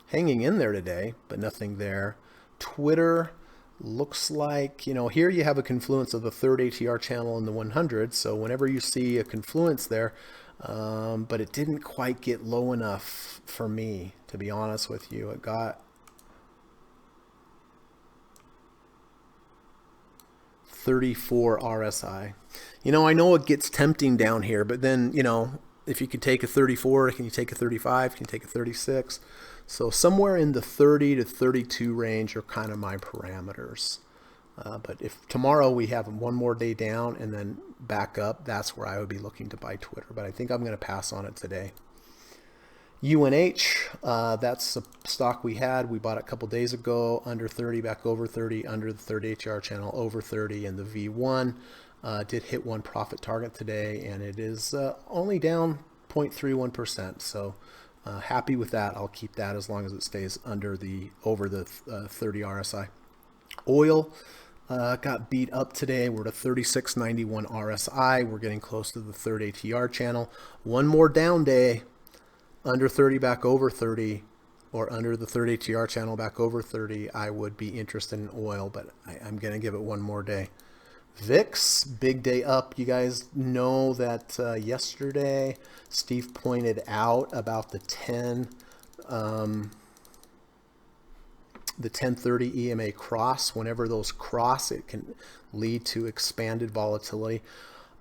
hanging in there today, but nothing there. Twitter looks like, here you have a confluence of the third ATR channel and the 100. So whenever you see a confluence there, but it didn't quite get low enough for me, to be honest with you. It got 34 RSI. I know it gets tempting down here, but then, if you can take a 34, can you take a 35? Can you take a 36? So somewhere in the 30 to 32 range are kind of my parameters. But if tomorrow we have one more day down and then back up, that's where I would be looking to buy Twitter. But I think I'm going to pass on it today. UNH, that's a stock we had. We bought it a couple days ago, under 30, back over 30, under the third HR channel, over 30, and the V1 did hit one profit target today, and it is only down 0.31%. So happy with that. I'll keep that as long as it stays over the 30 RSI. Oil got beat up today. We're at a 36.91 RSI. We're getting close to the third ATR channel. One more down day. Under 30 back over 30, or under the third ATR channel back over 30, I would be interested in oil, but I'm going to give it one more day. VIX, big day up. You guys know that yesterday Steve pointed out about the 1030 EMA cross. Whenever those cross, it can lead to expanded volatility.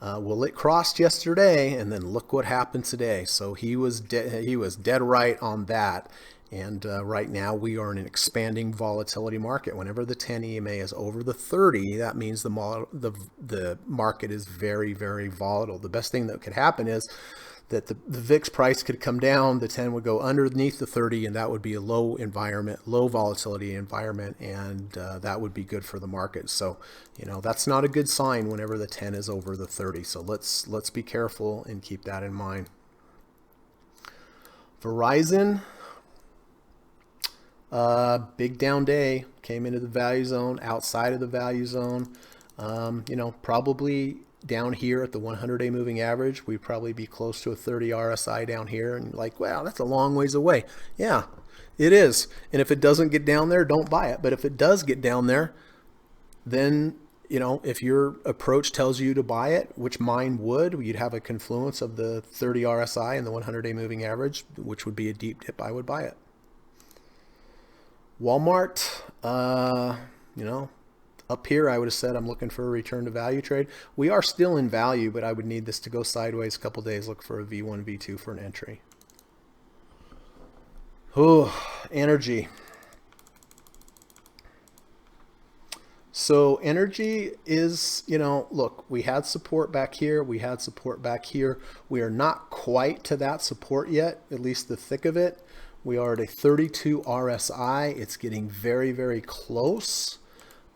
Well, it crossed yesterday, and then look what happened today. So he was dead right on that. And right now we are in an expanding volatility market. Whenever the 10 EMA is over the 30, that means the market is very, very volatile. The best thing that could happen is that the VIX price could come down, the 10 would go underneath the 30, and that would be a low volatility environment, and that would be good for the market. So, that's not a good sign whenever the 10 is over the 30. So let's be careful and keep that in mind. Verizon, big down day, came into the value zone, outside of the value zone, probably down here at the 100-day moving average, we'd probably be close to a 30 RSI down here, and like, wow, that's a long ways away. Yeah, it is. And if it doesn't get down there, don't buy it. But if it does get down there, then, if your approach tells you to buy it, which mine would, you'd have a confluence of the 30 RSI and the 100-day moving average, which would be a deep dip, I would buy it. Walmart, up here, I would have said I'm looking for a return to value trade. We are still in value, but I would need this to go sideways a couple days. Look for a V1, V2 for an entry. Oh, energy. So energy is, look, we had support back here. We had support back here. We are not quite to that support yet, at least the thick of it. We are at a 32 RSI. It's getting very, very close.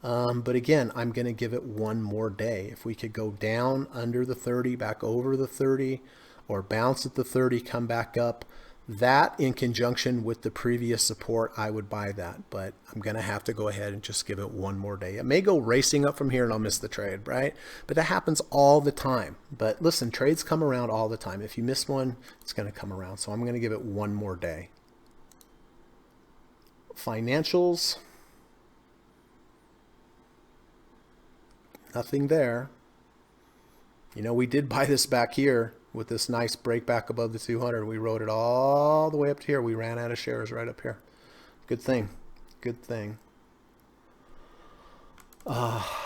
But again, I'm going to give it one more day. If we could go down under the 30, back over the 30, or bounce at the 30, come back up, that in conjunction with the previous support, I would buy that. But I'm going to have to go ahead and just give it one more day. It may go racing up from here and I'll miss the trade, right? But that happens all the time. But listen, trades come around all the time. If you miss one, it's going to come around. So I'm going to give it one more day. Financials. Nothing there. We did buy this back here with this nice break back above the 200. We rode it all the way up to here. We ran out of shares right up here. Good thing. Good thing.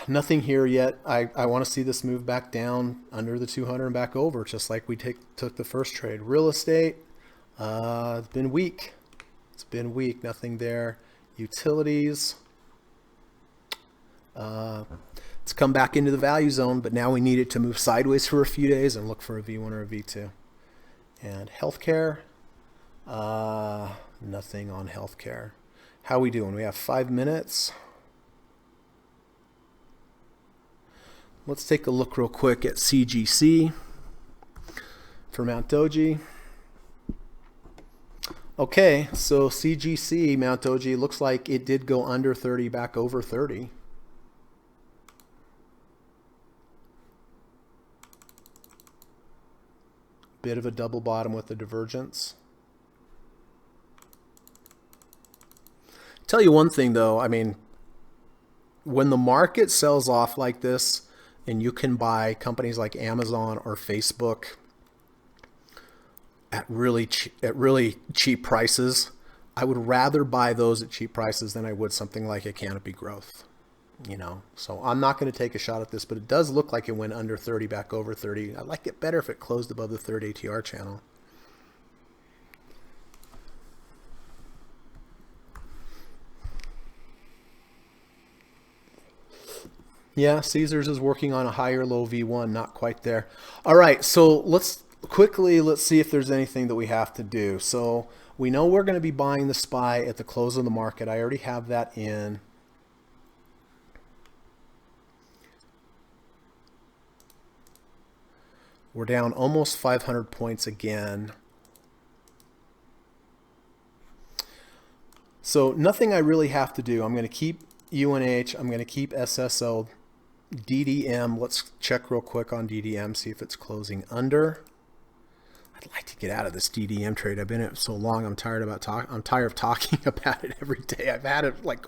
Nothing here yet. I want to see this move back down under the 200 and back over, just like we took the first trade. Real estate, it's been weak. It's been weak. Nothing there. Utilities. It's come back into the value zone, but now we need it to move sideways for a few days and look for a V1 or a V2. And healthcare, nothing on healthcare. How we doing? We have 5 minutes. Let's take a look real quick at CGC for Mount Doji. Okay, so CGC, Mount Doji, looks like it did go under 30, back over 30. Bit of a double bottom with the divergence. Tell you one thing though, I mean, when the market sells off like this and you can buy companies like Amazon or Facebook at really cheap prices, I would rather buy those at cheap prices than I would something like a Canopy Growth. You know, so I'm not going to take a shot at this, but it does look like it went under 30 back over 30. I like it better if it closed above the third ATR channel. Yeah, Caesars is working on a higher low V1, not quite there. All right, so let's see if there's anything that we have to do. So we know we're going to be buying the SPY at the close of the market. I already have that in. We're down almost 500 points again. So nothing I really have to do. I'm going to keep UNH. I'm going to keep SSO. DDM, let's check real quick on DDM, see if it's closing under. I'd like to get out of this DDM trade. I've been in it so long. I'm tired of talking about it every day. I've had it like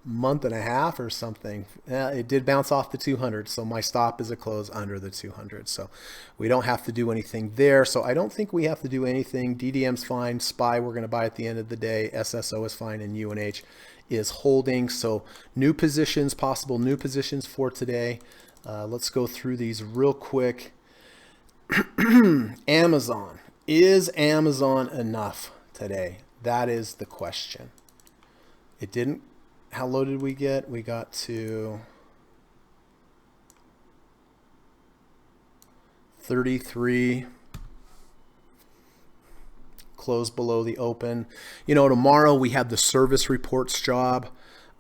month and a half or something. It did bounce off the 200, so my stop is a close under the 200, so we don't have to do anything there. So I don't think we have to do anything. DDM's fine. SPY we're going to buy at the end of the day. SSO is fine, and UNH is holding. So new positions, possible new positions for today. Let's go through these real quick. Amazon. Is Amazon enough today? That is the question. It didn't. How low did we get? We got to 33. Close below the open. You know, tomorrow we have the service reports job,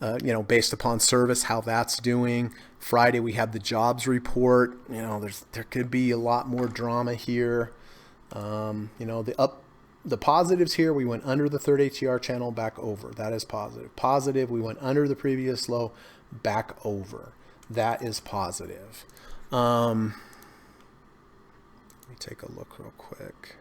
you know, based upon service, how that's doing. Friday we have the jobs report. You know, there could be a lot more drama here. You know, the positives here, we went under the third ATR channel, back over. That is positive. Positive, we went under the previous low, back over. That is positive. Let me take a look real quick.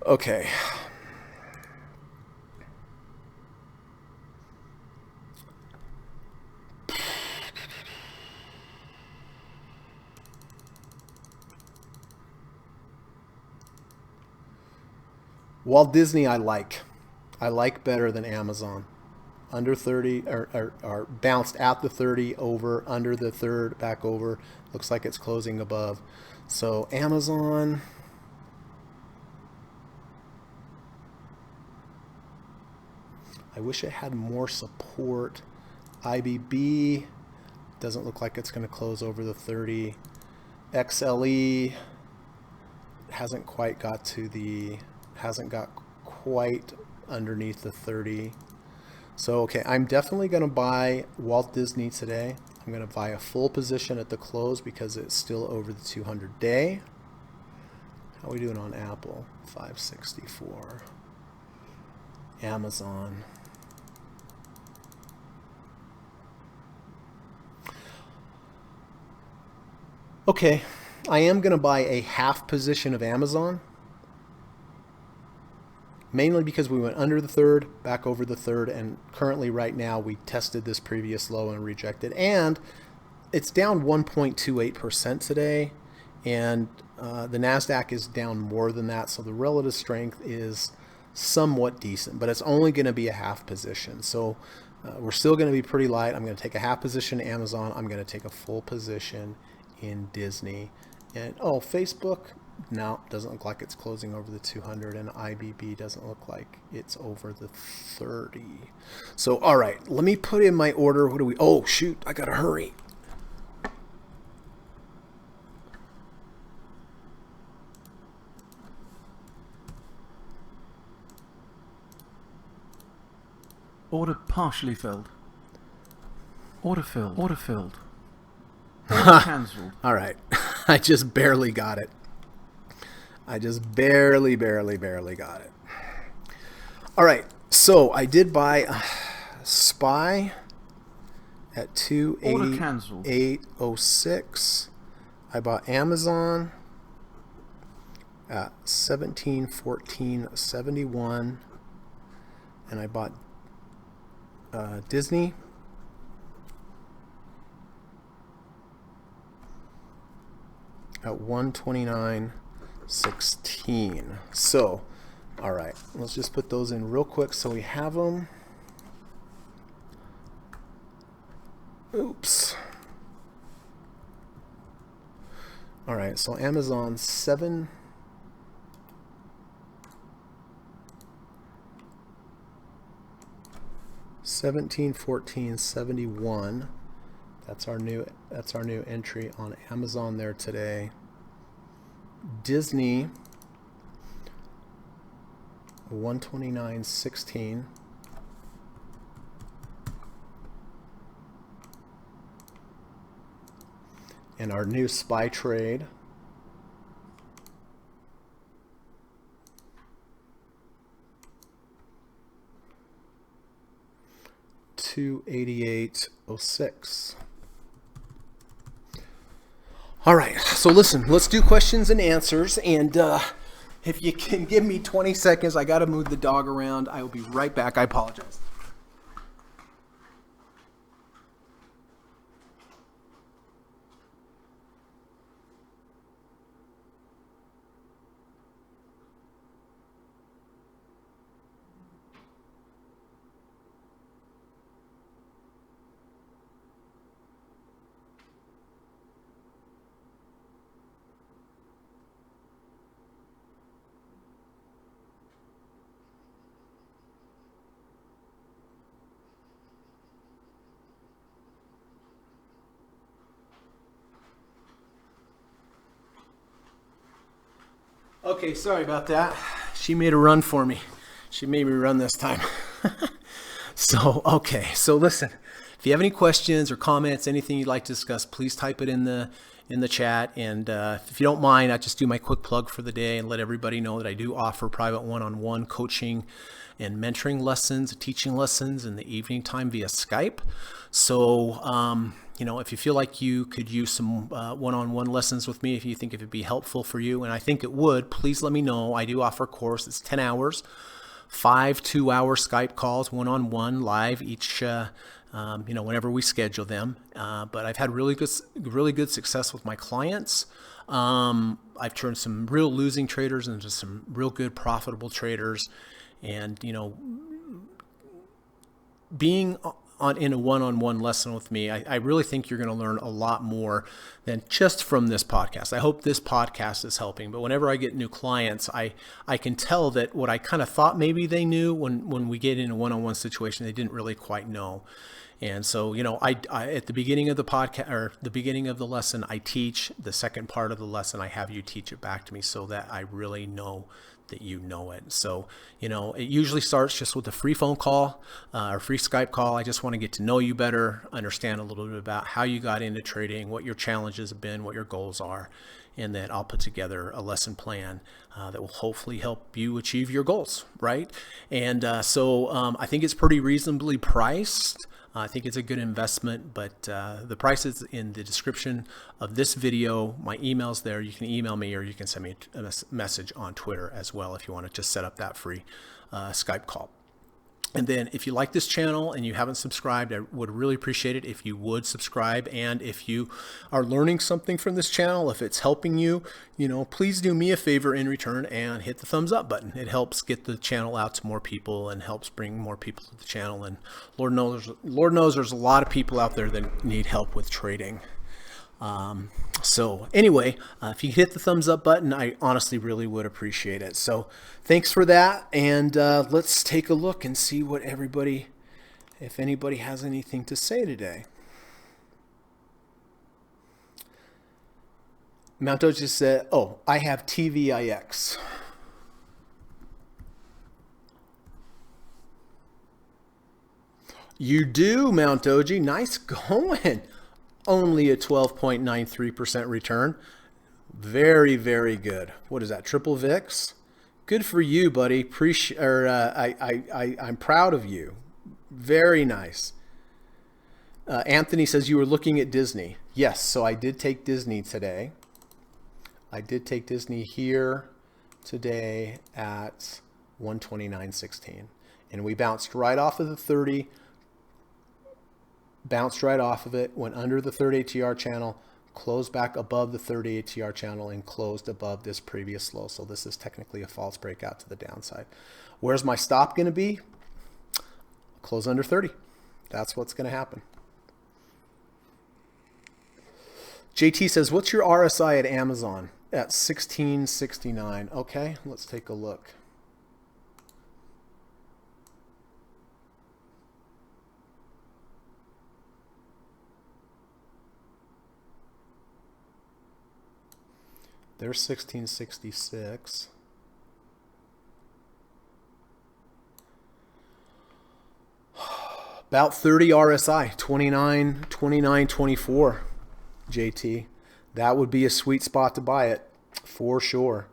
Okay. Walt Disney I like better than Amazon. Under 30 or bounced at the 30, over, under the third, back over. Looks like it's closing above. So Amazon, I wish it had more support. IBB doesn't look like it's going to close over the 30. XLE hasn't quite got quite underneath the 30. So okay, I'm definitely going to buy Walt Disney today. I'm going to buy a full position at the close because it's still over the 200 day. How are we doing on Apple? 564. Amazon. Okay, I am going to buy a half position of Amazon, mainly because we went under the third, back over the third, and currently right now we tested this previous low and rejected, and it's down 1.28% today, and the NASDAQ is down more than that, so the relative strength is somewhat decent, but it's only going to be a half position, so we're still going to be pretty light. I'm going to take a half position in Amazon. I'm going to take a full position in Disney. And oh, Facebook, no, doesn't look like it's closing over the 200, and IBB doesn't look like it's over the 30. So all right, let me put in my order. What do we, oh shoot, I gotta hurry. Order partially filled. Order filled. Order filled. Order cancelled. All right. I just barely got it. I just barely got it. All right. So I did buy, SPY at Order cancelled. 288.06. I bought Amazon at 1714.71, and I bought Disney at 129.16. So, all right, let's just put those in real quick so we have them. Oops. All right, so Amazon 1714.71. That's our new entry on Amazon there today. Disney 129.16. And our new SPY trade, $288.06. All right, so listen, let's do questions and answers. And if you can give me 20 seconds, I got to move the dog around. I will be right back. I apologize. Okay, sorry about that. She made a run for me. She made me run this time. So listen. If you have any questions or comments, anything you'd like to discuss, please type it in the chat. And if you don't mind, I'll just do my quick plug for the day and let everybody know that I do offer private one-on-one coaching and mentoring lessons, teaching lessons in the evening time via Skype. So, if you feel like you could use some one-on-one lessons with me, if you think it would be helpful for you, and I think it would, please let me know. I do offer a course. It's 10 hours, 5 2-hour Skype calls, one-on-one live each, whenever we schedule them. But I've had really good success with my clients. I've turned some real losing traders into some real good profitable traders. And, being in a one-on-one lesson with me, I really think you're going to learn a lot more than just from this podcast. I hope this podcast is helping, but whenever I get new clients, I can tell that what I kind of thought maybe they knew when we get in a one-on-one situation, they didn't really quite know. And so, I at the beginning of the podcast or the beginning of the lesson, I teach. The second part of the lesson, I have you teach it back to me so that I really know that you know it. So, it usually starts just with a free phone call or free Skype call. I just want to get to know you better, understand a little bit about how you got into trading, what your challenges have been, what your goals are, and then I'll put together a lesson plan that will hopefully help you achieve your goals, right? And so I think it's pretty reasonably priced. I think it's a good investment, but the price is in the description of this video. My email's there. You can email me or you can send me a message on Twitter as well if you want to just set up that free Skype call. And then if you like this channel and you haven't subscribed, I would really appreciate it if you would subscribe. And if you are learning something from this channel, if it's helping you, please do me a favor in return and hit the thumbs up button. It helps get the channel out to more people and helps bring more people to the channel. And Lord knows there's a lot of people out there that need help with trading. So anyway, if you hit the thumbs up button, I honestly really would appreciate it. So thanks for that. And let's take a look and see what if anybody has anything to say today. Mount Doji said, I have TVIX. You do, Mount Doji. Nice going. Only a 12.93% return. Very, very good. What is that? Triple VIX? Good for you, buddy. I'm proud of you. Very nice. Anthony says you were looking at Disney. Yes, so I did take Disney today. I did take Disney here today at 129.16. And we bounced right off of the 30, bounced right off of it, went under the third ATR channel, closed back above the third ATR channel, and closed above this previous low. So this is technically a false breakout to the downside. Where's my stop going to be? Close under 30. That's what's going to happen. JT says, what's your RSI at Amazon? At 1669. Okay, let's take a look. There's 1666. About 30 RSI, 29.24. JT, that would be a sweet spot to buy it for sure.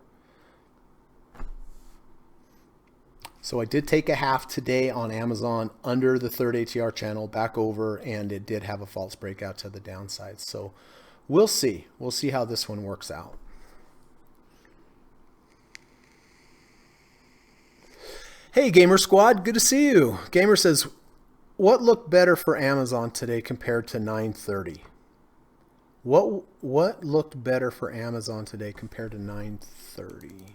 So I did take a half today on Amazon under the third ATR channel, back over, and it did have a false breakout to the downside. So we'll see. We'll see how this one works out. Hey, Gamer Squad, good to see you. Gamer says, what looked better for Amazon today compared to 9:30? What looked better for Amazon today compared to 9:30?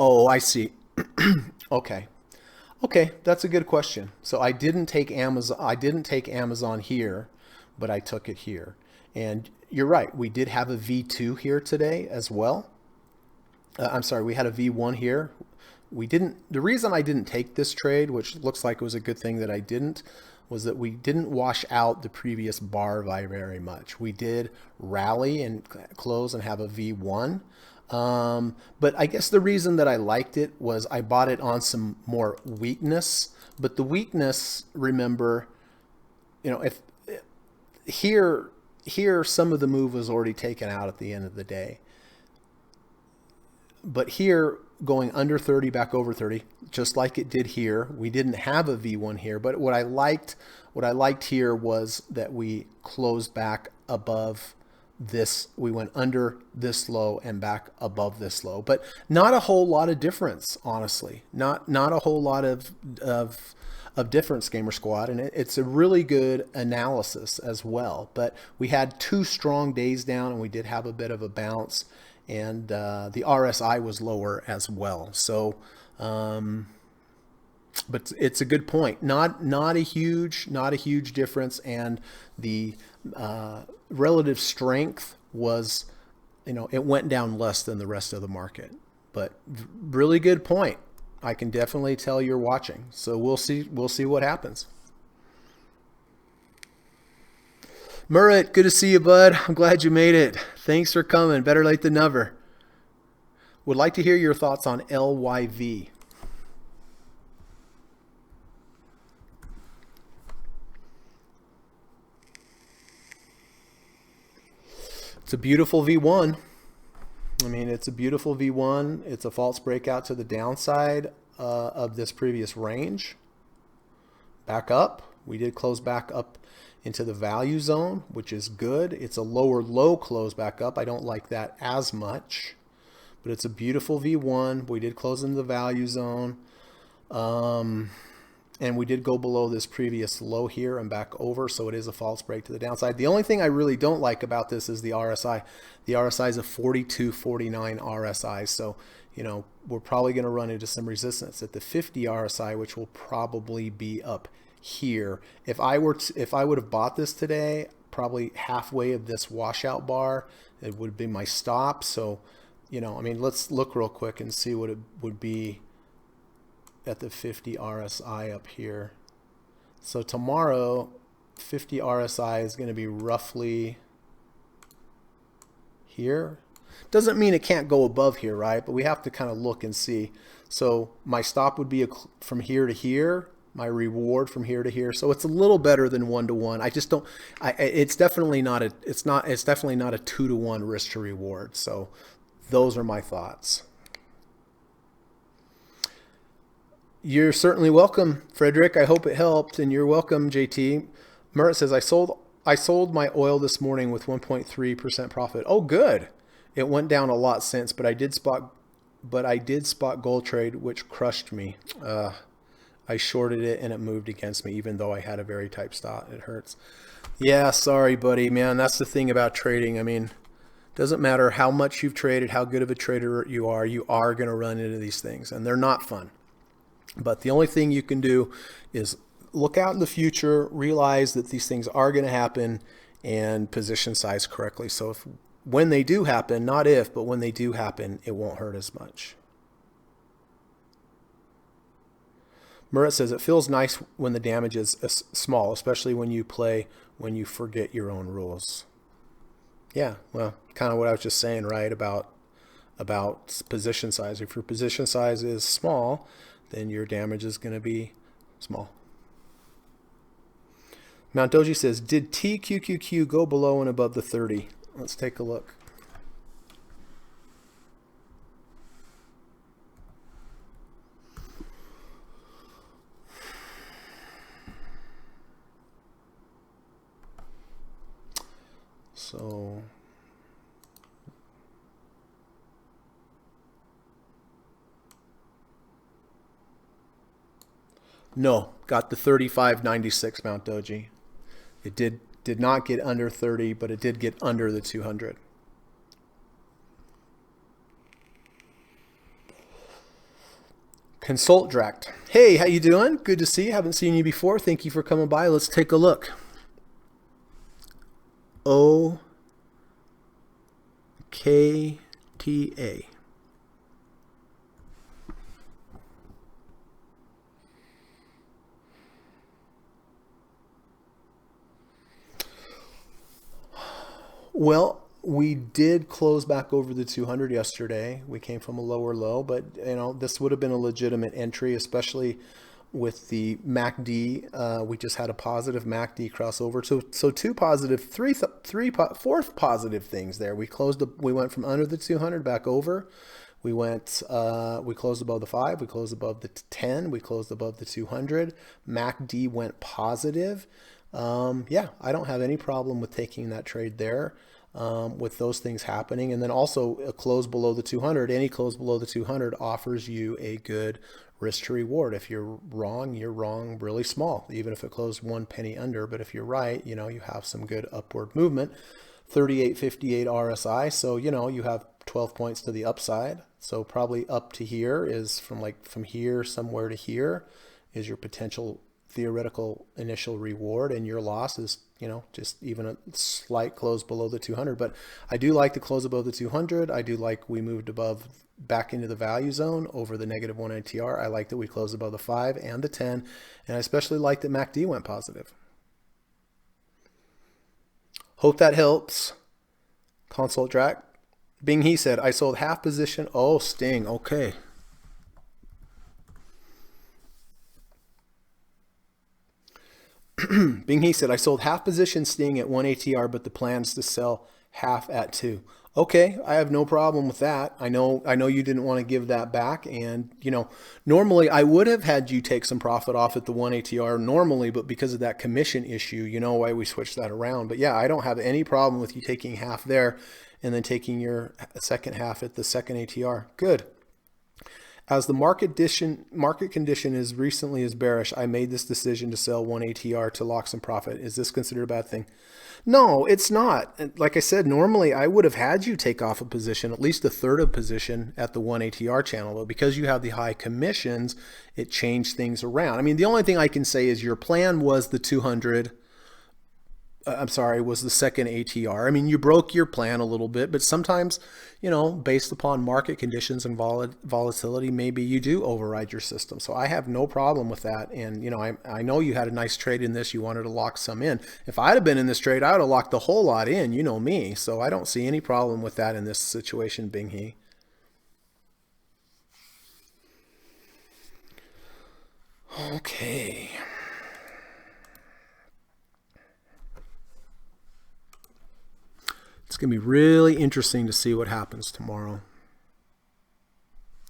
Oh, I see. Okay. Okay, that's a good question. So I didn't take Amazon here, but I took it here. And you're right, we did have a V2 here today as well. I'm sorry, we had a V1 here. The reason I didn't take this trade, which looks like it was a good thing that I didn't, was that we didn't wash out the previous bar very much. We did rally and close and have a V1. But I guess the reason that I liked it was I bought it on some more weakness, but the weakness, remember, you know, if here some of the move was already taken out at the end of the day, but here going under 30 back over 30, just like it did here, we didn't have a V1 here, but what I liked here was that we closed back above this. We went under this low and back above this low, but not a whole lot of difference, honestly. Not a whole lot of difference, Gamer Squad, and it's a really good analysis as well. But we had 2 strong days down, and we did have a bit of a bounce, and the RSI was lower as well. So, but it's a good point. Not a huge difference, and the relative strength was, you know, it went down less than the rest of the market. But really good point. I can definitely tell you're watching. So we'll see what happens. Murat, good to see you, bud. I'm glad you made it. Thanks for coming. Better late than never. Would like to hear your thoughts on LYV. It's a beautiful V1. I mean, it's a beautiful V1. It's a false breakout to the downside of this previous range. Back up. We did close back up into the value zone, which is good. It's a lower low close back up. I don't like that as much, but it's a beautiful V1. We did close into the value zone. And we did go below this previous low here and back over, so it is a false break to the downside. The only thing I really don't like about this is the RSI. The RSI is a 42.49 RSI, so you know we're probably going to run into some resistance at the 50 RSI, which will probably be up here. If I would have bought this today, probably halfway of this washout bar, it would be my stop. So, you know, I mean, let's look real quick and see what it would be at the 50 RSI up here. So tomorrow 50 RSI is going to be roughly here. Doesn't mean it can't go above here, right? But we have to kind of look and see. So my stop would be from here to here, my reward from here to here. So it's a little better than 1-to-1. I just don't. It's definitely not a. It's not. It's definitely not a 2-to-1 risk to reward. So those are my thoughts. You're certainly welcome, Frederick. I hope it helped, and you're welcome, JT. Merritt says I sold my oil this morning with 1.3% profit. Oh, good. It went down a lot since, but I did spot gold trade, which crushed me. I shorted it and it moved against me, even though I had a very tight stop. It hurts. Yeah, sorry, buddy, man. That's the thing about trading. I mean, doesn't matter how much you've traded, how good of a trader you are going to run into these things, and they're not fun. But the only thing you can do is look out in the future, realize that these things are going to happen, and position size correctly. So when they do happen, not if, but when they do happen, it won't hurt as much. Murat says it feels nice when the damage is small, especially when you forget your own rules. Yeah, well, kind of what I was just saying, right, about position size. If your position size is small, then your damage is going to be small. Mount Doji says, did TQQQ go below and above the 30? Let's take a look. So no, got the 35.96 Mount Doji. It did not get under 30, but it did get under the 200. Consult Dract. Hey, how you doing? Good to see you. Haven't seen you before. Thank you for coming by. Let's take a look. OKTA. Well, we did close back over the 200 yesterday. We came from a lower low, but this would have been a legitimate entry, especially with the MACD. We just had a positive MACD crossover. So four positive things there. We went from under the 200 back over. We closed above the 5, we closed above the 10, we closed above the 200. MACD went positive. Yeah, I don't have any problem with taking that trade there. With those things happening. And then also a close below the 200, any close below the 200 offers you a good risk to reward. If you're wrong really small, even if it closed 1 penny under. But if you're right, you have some good upward movement. 38.58 RSI. So, you have 12 points to the upside. So probably up to here is from here somewhere to here is your potential theoretical initial reward, and your loss is just even a slight close below the 200. But I do like the close above the 200. I do like we moved back into the value zone over the -1 ATR. I like that we closed above the 5 and the 10, and I especially like that MACD went positive. Hope that helps. Consult Drac. Bing He said I sold half position. Oh, Sting. Okay. Bing He said, I sold half position Sting at 1 ATR, but the plan's to sell half at 2. Okay, I have no problem with that. I know you didn't want to give that back, and normally I would have had you take some profit off at the 1 ATR normally, but because of that commission issue, why we switched that around. But yeah, I don't have any problem with you taking half there and then taking your second half at the 2nd ATR. Good. As the market condition is recently as bearish, I made this decision to sell 1 ATR to lock some profit. Is this considered a bad thing? No, it's not. Like I said, normally I would have had you take off a position, at least a third of position at the 1 ATR channel, but because you have the high commissions, it changed things around. I mean, the only thing I can say is your plan was the 200, I'm sorry, was the second ATR. I mean, you broke your plan a little bit, but sometimes, based upon market conditions and volatility, maybe you do override your system. So I have no problem with that. And, I know you had a nice trade in this. You wanted to lock some in. If I'd have been in this trade, I would have locked the whole lot in. You know me. So I don't see any problem with that in this situation, Bing He. Okay. It's going to be really interesting to see what happens tomorrow.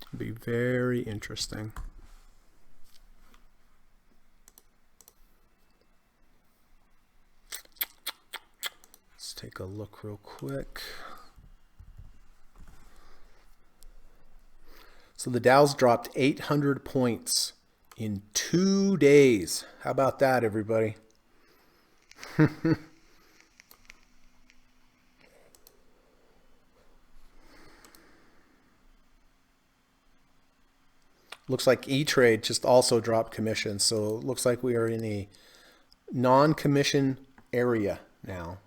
It'll be very interesting. Let's take a look real quick. So the Dow's dropped 800 points in 2 days. How about that, everybody? Looks like E-Trade just also dropped commission. So it looks like we are in a non-commission area now.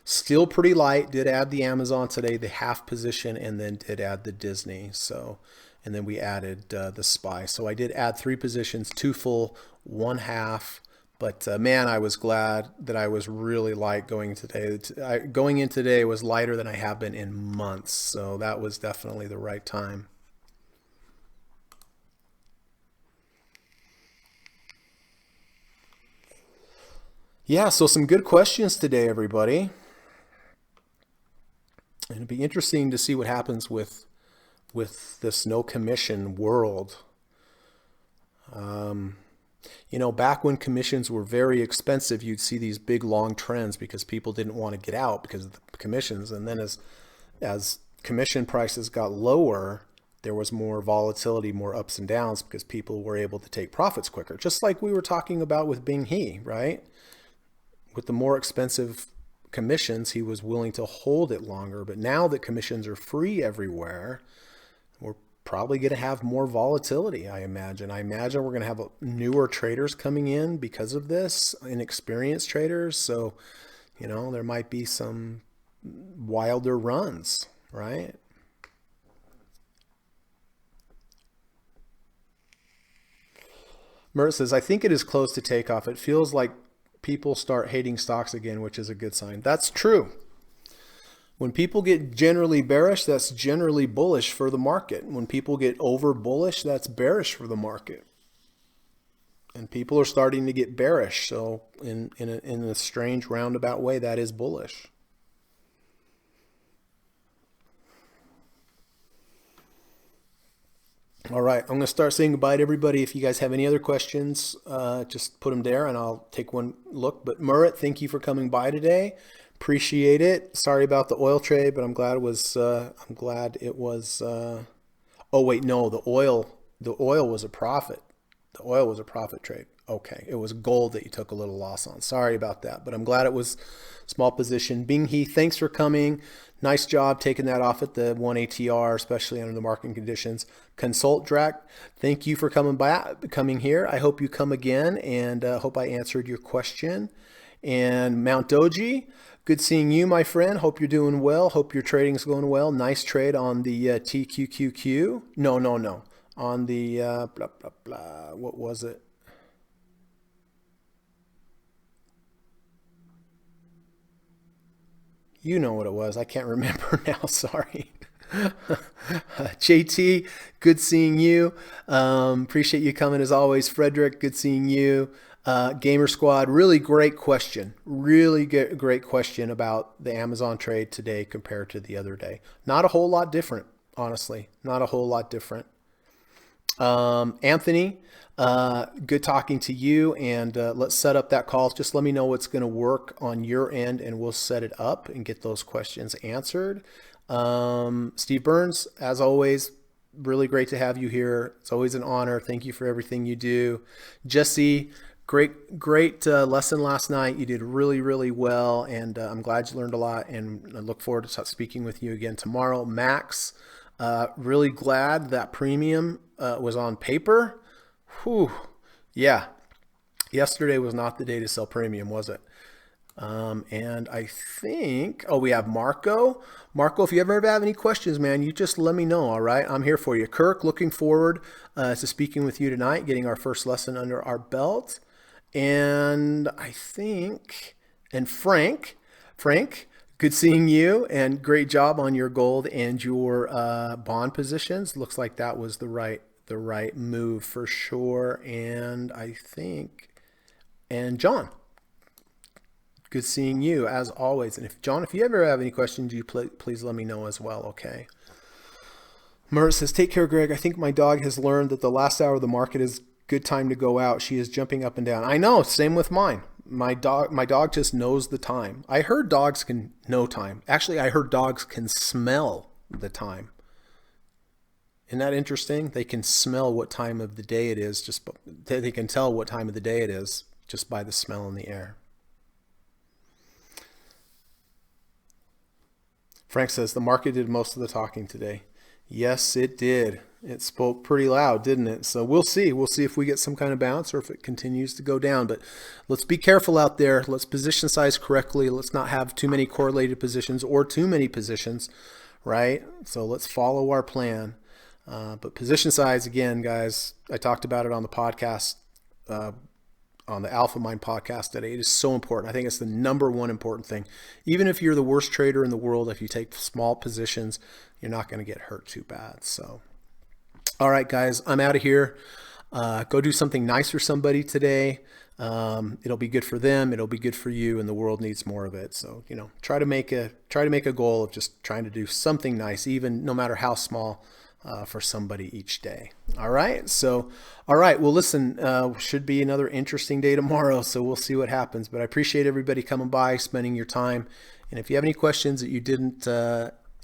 Still pretty light. Did add the Amazon today, the half position, and then did add the Disney. So, and then we added the SPY. So I did add 3 positions, 2 full, 1 half. But man, I was glad that I was really light going today. Going in today was lighter than I have been in months. So that was definitely the right time. Yeah, so some good questions today, everybody. And it'd be interesting to see what happens with this no commission world. Back when commissions were very expensive, you'd see these big long trends because people didn't want to get out because of the commissions. And then as commission prices got lower, there was more volatility, more ups and downs because people were able to take profits quicker. Just like we were talking about with Bing He, right? With the more expensive commissions, he was willing to hold it longer. But now that commissions are free everywhere, we're probably going to have more volatility, I imagine. I imagine we're going to have newer traders coming in because of this, inexperienced traders. So, there might be some wilder runs, right? Mert says, I think it is close to takeoff. It feels like people start hating stocks again, which is a good sign. That's true. When people get generally bearish, that's generally bullish for the market. When people get over bullish, that's bearish for the market. And people are starting to get bearish. So in a strange roundabout way, that is bullish. All right, I'm going to start saying goodbye to everybody. If you guys have any other questions, just put them there and I'll take one look. But Murat, thank you for coming by today. Appreciate it. Sorry about the oil trade, but I'm glad it was. Oh wait, no, the oil was a profit. The oil was a profit trade. Okay, it was gold that you took a little loss on. Sorry about that, but I'm glad it was small position. Bing He, thanks for coming. Nice job taking that off at the 1 ATR, especially under the market conditions. Consult Drac, thank you for coming here. I hope you come again, and hope I answered your question. And Mount Doji, good seeing you, my friend. Hope you're doing well. Hope your trading's going well. Nice trade on the TQQQ. No. On the blah, blah, blah. What was it? You know what it was. I can't remember now. Sorry. JT, good seeing you. Appreciate you coming as always. Frederick, good seeing you. Gamer Squad, really great question. Really great question about the Amazon trade today compared to the other day. Not a whole lot different, honestly. Not a whole lot different. Anthony, good talking to you, and let's set up that call. Just let me know what's going to work on your end, and we'll set it up and get those questions answered. Steve Burns, as always, really great to have you here. It's always an honor. Thank you for everything you do. Jesse, great lesson last night. You did really, really well, and I'm glad you learned a lot, and I look forward to speaking with you again tomorrow. Max, really glad that premium was on paper. Whew. Yeah. Yesterday was not the day to sell premium, was it? And I think, oh, we have Marco. Marco, if you ever have any questions, man, you just let me know, all right? I'm here for you. Kirk, looking forward to speaking with you tonight, getting our first lesson under our belt. And I think, and Frank, good seeing you, and great job on your gold and your bond positions. Looks like that was the right move for sure. And I think, and John, good seeing you as always. And if John, if you ever have any questions, you please let me know as well. Okay. Mert says, take care, Greg. I think my dog has learned that the last hour of the market is good time to go out. She is jumping up and down. I know. Same with mine. My dog just knows the time. I heard dogs can know time. Actually, I heard dogs can smell the time. Isn't that interesting? They can smell what time of the day it is. They can tell what time of the day it is just by the smell in the air. Frank says, the market did most of the talking today. Yes, it did. It spoke pretty loud, didn't it? So we'll see. We'll see if we get some kind of bounce or if it continues to go down. But let's be careful out there. Let's position size correctly. Let's not have too many correlated positions or too many positions, right? So let's follow our plan. But position size, again, guys, I talked about it on the podcast, on the Alpha Mind podcast today. It is so important. I think it's the number one important thing. Even if you're the worst trader in the world, if you take small positions, you're not going to get hurt too bad. So, all right, guys, I'm out of here. Go do something nice for somebody today. It'll be good for them. It'll be good for you, and the world needs more of it. So, try to make a goal of just trying to do something nice, even no matter how small, for somebody each day. All right. So, all right. Well, listen, should be another interesting day tomorrow. So we'll see what happens, but I appreciate everybody coming by, spending your time. And if you have any questions that you didn't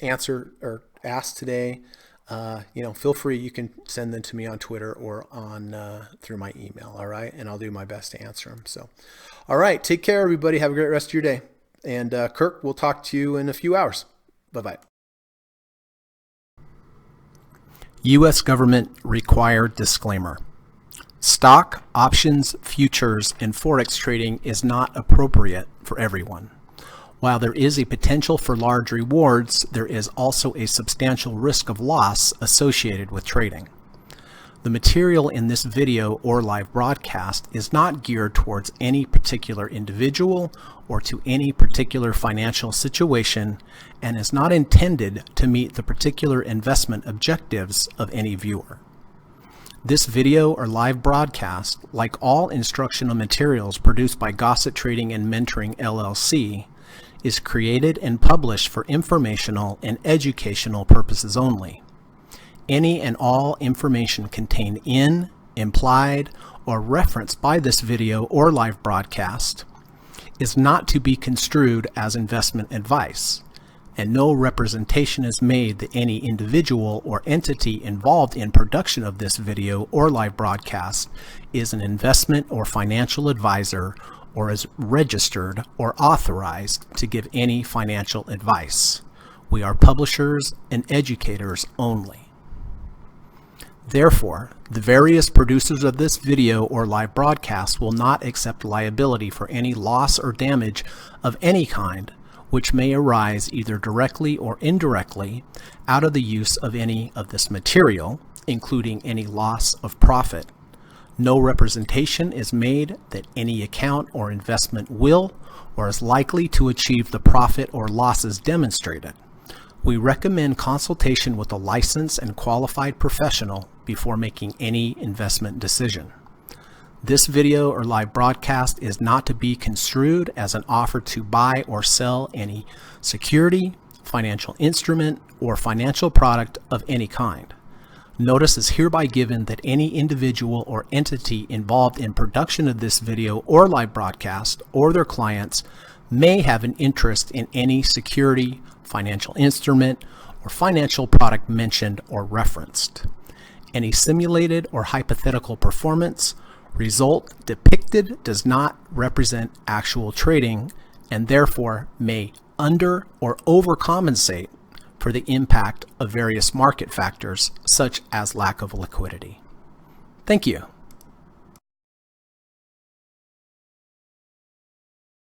answer or ask today, feel free. You can send them to me on Twitter or on through my email. All right. And I'll do my best to answer them. So, all right. Take care, everybody. Have a great rest of your day. And Kirk, we'll talk to you in a few hours. Bye-bye. U.S. government required disclaimer. Stock, options, futures, and forex trading is not appropriate for everyone. While there is a potential for large rewards, there is also a substantial risk of loss associated with trading. The material in this video or live broadcast is not geared towards any particular individual or to any particular financial situation and is not intended to meet the particular investment objectives of any viewer. This video or live broadcast, like all instructional materials produced by Gossett Trading and Mentoring LLC, is created and published for informational and educational purposes only. Any and all information contained in, implied, or referenced by this video or live broadcast is not to be construed as investment advice, and no representation is made that any individual or entity involved in production of this video or live broadcast is an investment or financial advisor or is registered or authorized to give any financial advice. We are publishers and educators only. Therefore, the various producers of this video or live broadcast will not accept liability for any loss or damage of any kind which may arise either directly or indirectly out of the use of any of this material, including any loss of profit. No representation is made that any account or investment will or is likely to achieve the profit or losses demonstrated. We recommend consultation with a licensed and qualified professional before making any investment decision. This video or live broadcast is not to be construed as an offer to buy or sell any security, financial instrument, or financial product of any kind. Notice is hereby given that any individual or entity involved in production of this video or live broadcast or their clients may have an interest in any security, financial instrument, or financial product mentioned or referenced. Any simulated or hypothetical performance result depicted does not represent actual trading and therefore may under or overcompensate for the impact of various market factors such as lack of liquidity. Thank you.